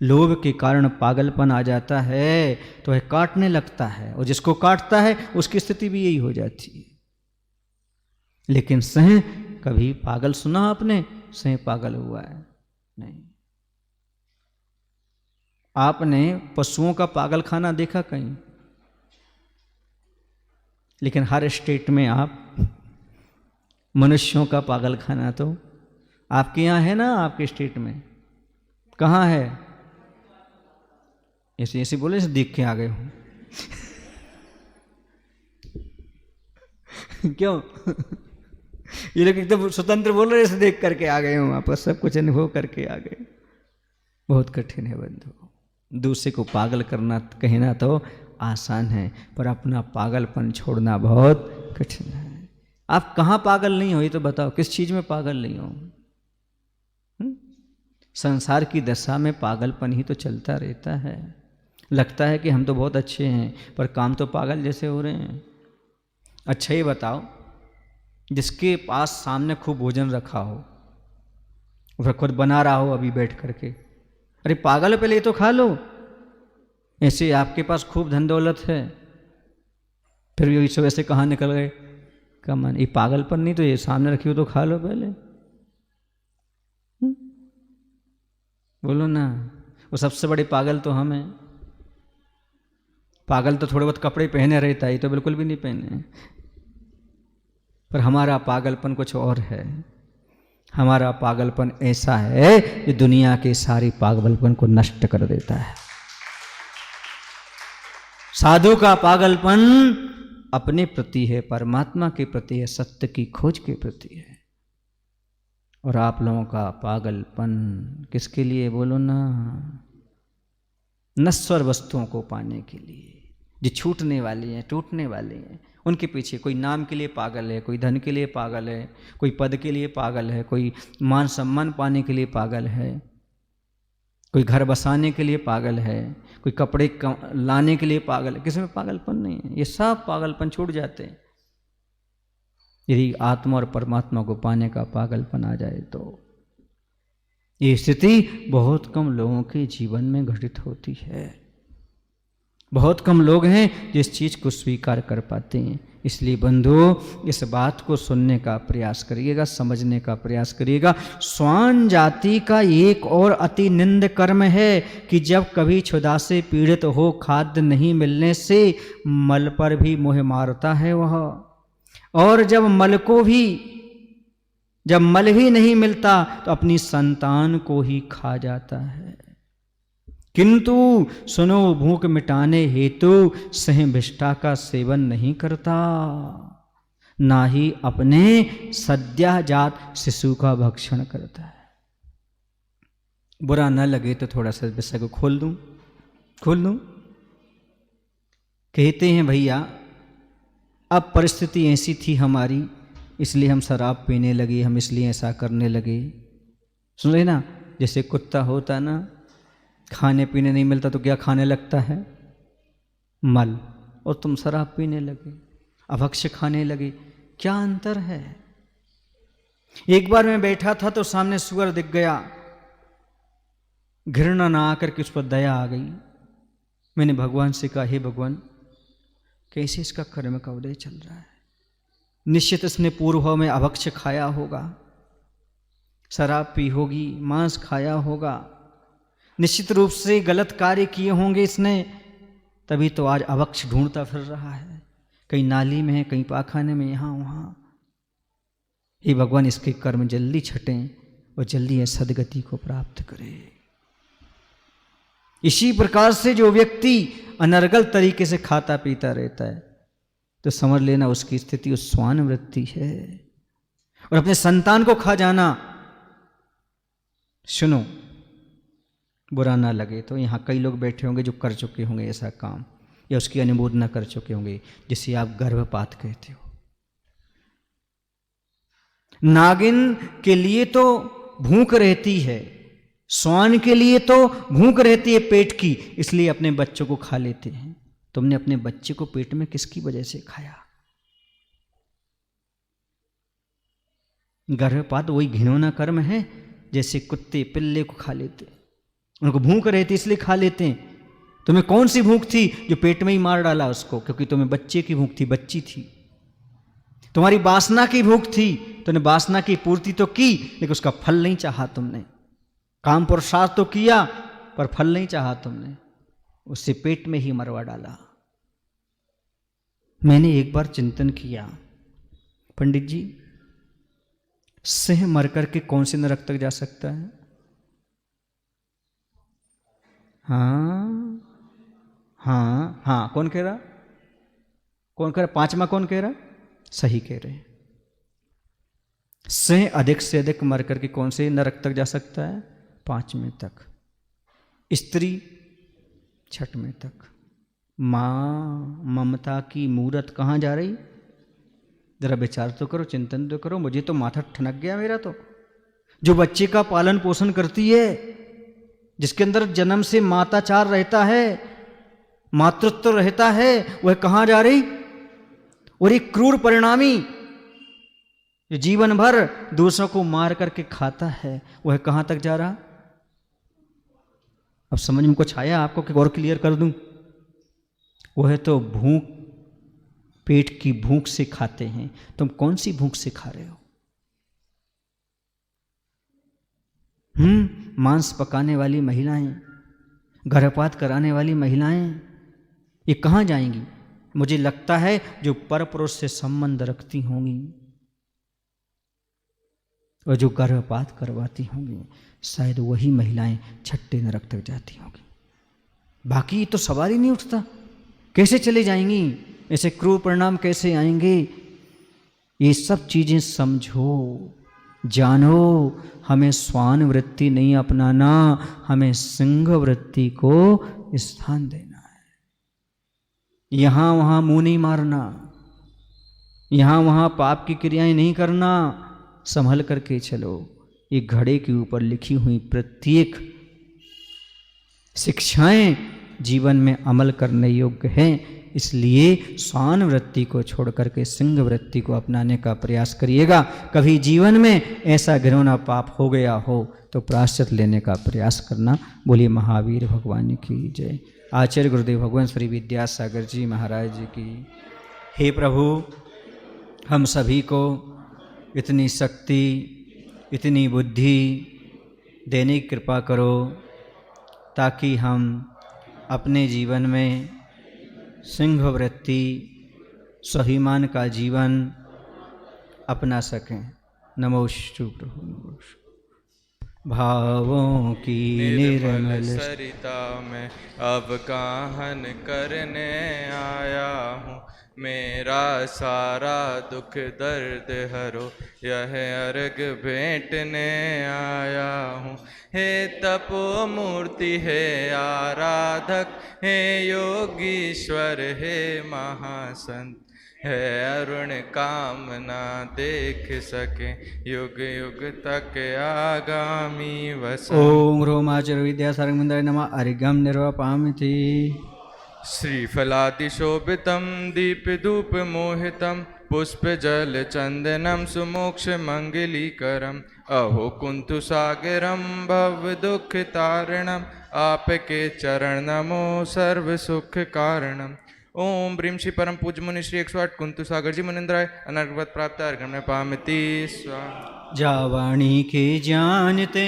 लोभ के कारण पागलपन आ जाता है तो वह काटने लगता है, और जिसको काटता है उसकी स्थिति भी यही हो जाती है। लेकिन सह कभी पागल सुना आपने? सह पागल हुआ है? नहीं। आपने पशुओं का पागल खाना देखा कहीं? लेकिन हर स्टेट में आप मनुष्यों का पागल खाना तो आपके यहाँ है ना, आपके स्टेट में कहाँ है? ऐसे ऐसे बोले, ऐसे देख के आ गए हूँ क्यों? ये लोग एकदम स्वतंत्र बोल रहे, ऐसे देख करके आ गए हूँ, आपस सब कुछ अनुभव करके आ गए। बहुत कठिन है बंधु। दूसरे को पागल करना कहना तो आसान है, पर अपना पागलपन छोड़ना बहुत कठिन है। आप कहाँ पागल नहीं हो ये तो बताओ, किस चीज में पागल नहीं हो? संसार की दशा में पागलपन ही तो चलता रहता है। लगता है कि हम तो बहुत अच्छे हैं, पर काम तो पागल जैसे हो रहे हैं। अच्छा ये बताओ, जिसके पास सामने खूब भोजन रखा हो, वह खुद बना रहा हो अभी बैठ करके, अरे पागल है, पहले ये तो खा लो। ऐसे आपके पास खूब धन दौलत है, फिर भी सब ऐसे कहाँ निकल गए? कमान, ये पागलपन नहीं तो ये सामने रखी हो तो खा लो पहले। बोलो ना, वो सबसे बड़े पागल तो हम हैं। पागल तो थोड़े बहुत कपड़े पहने रहता है, ये तो बिल्कुल भी नहीं पहने। पर हमारा पागलपन कुछ और है। हमारा पागलपन ऐसा है कि दुनिया के सारी पागलपन को नष्ट कर देता है। साधु का पागलपन अपने प्रति है, परमात्मा के प्रति है, सत्य की खोज के प्रति है। और आप लोगों का पागलपन किसके लिए? बोलो ना, नश्वर वस्तुओं को पाने के लिए, जो छूटने वाली हैं, टूटने वाली हैं, उनके पीछे। कोई नाम के लिए पागल है, कोई धन के लिए पागल है, कोई पद के लिए पागल है, कोई मान सम्मान पाने के लिए पागल है, कोई घर बसाने के लिए पागल है, कोई कपड़े लाने के लिए पागल है। किसी में पागलपन नहीं है। ये सब पागलपन छूट जाते हैं यदि आत्मा और परमात्मा को पाने का पागलपन आ जाए तो। ये स्थिति बहुत कम लोगों के जीवन में घटित होती है। बहुत कम लोग हैं जो इस चीज को स्वीकार कर पाते हैं। इसलिए बंधुओं, इस बात को सुनने का प्रयास करिएगा, समझने का प्रयास करिएगा। श्वान जाति का एक और अति निंद कर्म है कि जब कभी क्षुधा से पीड़ित हो, खाद्य नहीं मिलने से मल पर भी मोह मारता है वह, और जब मल ही नहीं मिलता तो अपनी संतान को ही खा जाता है। किंतु सुनो, भूख मिटाने हेतु सहिष्ठा का सेवन नहीं करता, ना ही अपने सद्यजात शिशु का भक्षण करता है। बुरा न लगे तो थोड़ा सा विषय को खोल दूं। कहते हैं भैया, अब परिस्थिति ऐसी थी हमारी, इसलिए हम शराब पीने लगे, हम इसलिए ऐसा करने लगे। सुन रहे ना, जैसे कुत्ता होता ना, खाने पीने नहीं मिलता तो क्या खाने लगता है? मल। और तुम शराब पीने लगे, अभक्ष्य खाने लगे। क्या अंतर है? एक बार मैं बैठा था तो सामने सुअर दिख गया, घृणा ना आकर के उस पर दया आ गई। मैंने भगवान से कहा, हे भगवान, कैसे इसका कर्म का उदय चल रहा है? निश्चित इसने पूर्व में अभक्ष्य खाया होगा, शराब पी होगी, मांस खाया होगा, निश्चित रूप से गलत कार्य किए होंगे इसने, तभी तो आज अभक्ष्य ढूंढता फिर रहा है। कहीं नाली में है, कहीं पाखाने में, यहाँ वहाँ। हे भगवान, इसके कर्म जल्दी छटें और जल्दी सदगति को प्राप्त करे। इसी प्रकार से जो व्यक्ति अनर्गल तरीके से खाता पीता रहता है तो समझ लेना उसकी स्थिति उस श्वान वृत्ति है। और अपने संतान को खा जाना, सुनो, बुरा ना लगे तो यहाँ कई लोग बैठे होंगे जो कर चुके होंगे ऐसा काम, या उसकी अनुमोदना कर चुके होंगे, जिसे आप गर्भपात कहते हो। नागिन के लिए तो भूख रहती है, श्वान के लिए तो भूख रहती है पेट की, इसलिए अपने बच्चों को खा लेते हैं। तुमने अपने बच्चे को पेट में किसकी वजह से खाया? गर्भपात वही घिनौना कर्म है जैसे कुत्ते पिल्ले को खा लेते, उनको भूख रहती इसलिए खा लेते हैं। तुम्हें कौन सी भूख थी जो पेट में ही मार डाला उसको? क्योंकि तुम्हें बच्चे की भूख थी, बच्ची थी। तुम्हारी वासना की भूख थी, तुमने वासना की पूर्ति तो की, लेकिन उसका फल नहीं चाहा तुमने। काम पुरुषार्थ तो किया पर फल नहीं चाहा तुमने, उससे पेट में ही मरवा डाला। मैंने एक बार चिंतन किया, पंडित जी सिंह मर करके कौन से नरक तक जा सकता है? हाँ हाँ हाँ, कौन कह रहा? कौन कह रहा? पांचवा कौन कह रहा? सही कह रहे हैं। सिंह अधिक से अधिक मर करके कौन से नरक तक जा सकता है? 5वें तक। स्त्री 6वें तक। माँ ममता की मूरत कहाँ जा रही? जरा विचार तो करो, चिंतन तो करो। मुझे तो माथा ठनक गया मेरा तो। जो बच्चे का पालन पोषण करती है, जिसके अंदर जन्म से माताचार रहता है, मातृत्व रहता है, वह कहाँ जा रही? और एक क्रूर परिणामी जो जीवन भर दूसरों को मार करके खाता है, वह कहां तक जा रहा? अब समझ में कुछ आया आपको कि और क्लियर कर दूं? वह तो भूख, पेट की भूख से खाते हैं। तुम कौन सी भूख से खा रहे हो? मांस पकाने वाली महिलाएं, गर्भपात कराने वाली महिलाएं, ये कहां जाएंगी? मुझे लगता है जो परपुरुष से संबंध रखती होंगी और जो गर्भपात करवाती होंगी, शायद वही महिलाएं 6ठे नरक तक जाती होंगी। बाकी तो सवाल ही नहीं उठता। कैसे चले जाएंगी? ऐसे क्रूर परिणाम कैसे आएंगे? ये सब चीजें समझो, जानो। हमें स्वान वृत्ति नहीं अपनाना, हमें सिंह वृत्ति को स्थान देना है। यहां वहां मुंह नहीं मारना, यहां वहां पाप की क्रियाएं नहीं करना। संभल करके चलो। ये घड़े के ऊपर लिखी हुई प्रत्येक शिक्षाएं जीवन में अमल करने योग्य हैं। इसलिए स्वान वृत्ति को छोड़ करके सिंह वृत्ति को अपनाने का प्रयास करिएगा। कभी जीवन में ऐसा घिनौना पाप हो गया हो तो प्रायश्चित लेने का प्रयास करना। बोलिए महावीर भगवान की जय। आचार्य गुरुदेव भगवान श्री विद्यासागर जी महाराज जी की। हे प्रभु, हम सभी को इतनी शक्ति, इतनी बुद्धि देने की कृपा करो ताकि हम अपने जीवन में सिंह वृत्ति, स्वाभिमान का जीवन अपना सकें। नमोस्तु प्रभु। नमोस्तु। भावों की निर्मल सरिता में अब गाहन करने आया हूँ। मेरा सारा दुख दर्द हरो, यह अर्घ भेंटने आया हूँ। हे तपो मूर्ति, हे आराधक, हे योगीश्वर, हे महासंत, है अरुण कामना देख सके, युग युग तक आगामी वसन। ओम रोमाचर विद्यासागर मंदिर नमः। अर्घ्यम निर्वापयामि। श्रीफलादिशोभितं दीपधूपमोहितं पुष्पजलचन्दनं सुमोक्षमङ्गलीकरम्। अहो कुन्तुसागरं भवदुःखतारणम्, आपके चरण नमो सर्वसुखकारणम्। ओम ब्रीम श्री परम पूज्य मुनि श्री 108 कुंतु सागर जी मुनिंद्राय अनर्गवत प्राप्त अर्घ्य में पामिति स्वाहा। जावाणी के जानते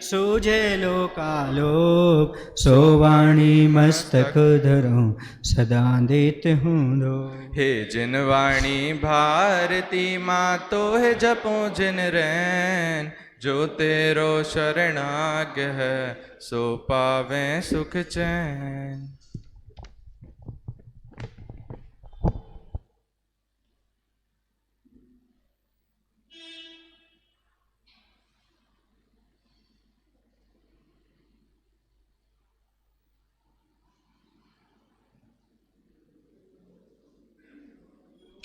सूझे लोकालोक, सो वाणी मस्तक धरो सदा देते हूँ दो। हे जिन वाणी भारती माँ तो है जपो जिन रैन, जो तेरो शरणाग्य है सो पावे सुख चैन।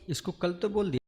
इसको कल तो बोल दिया।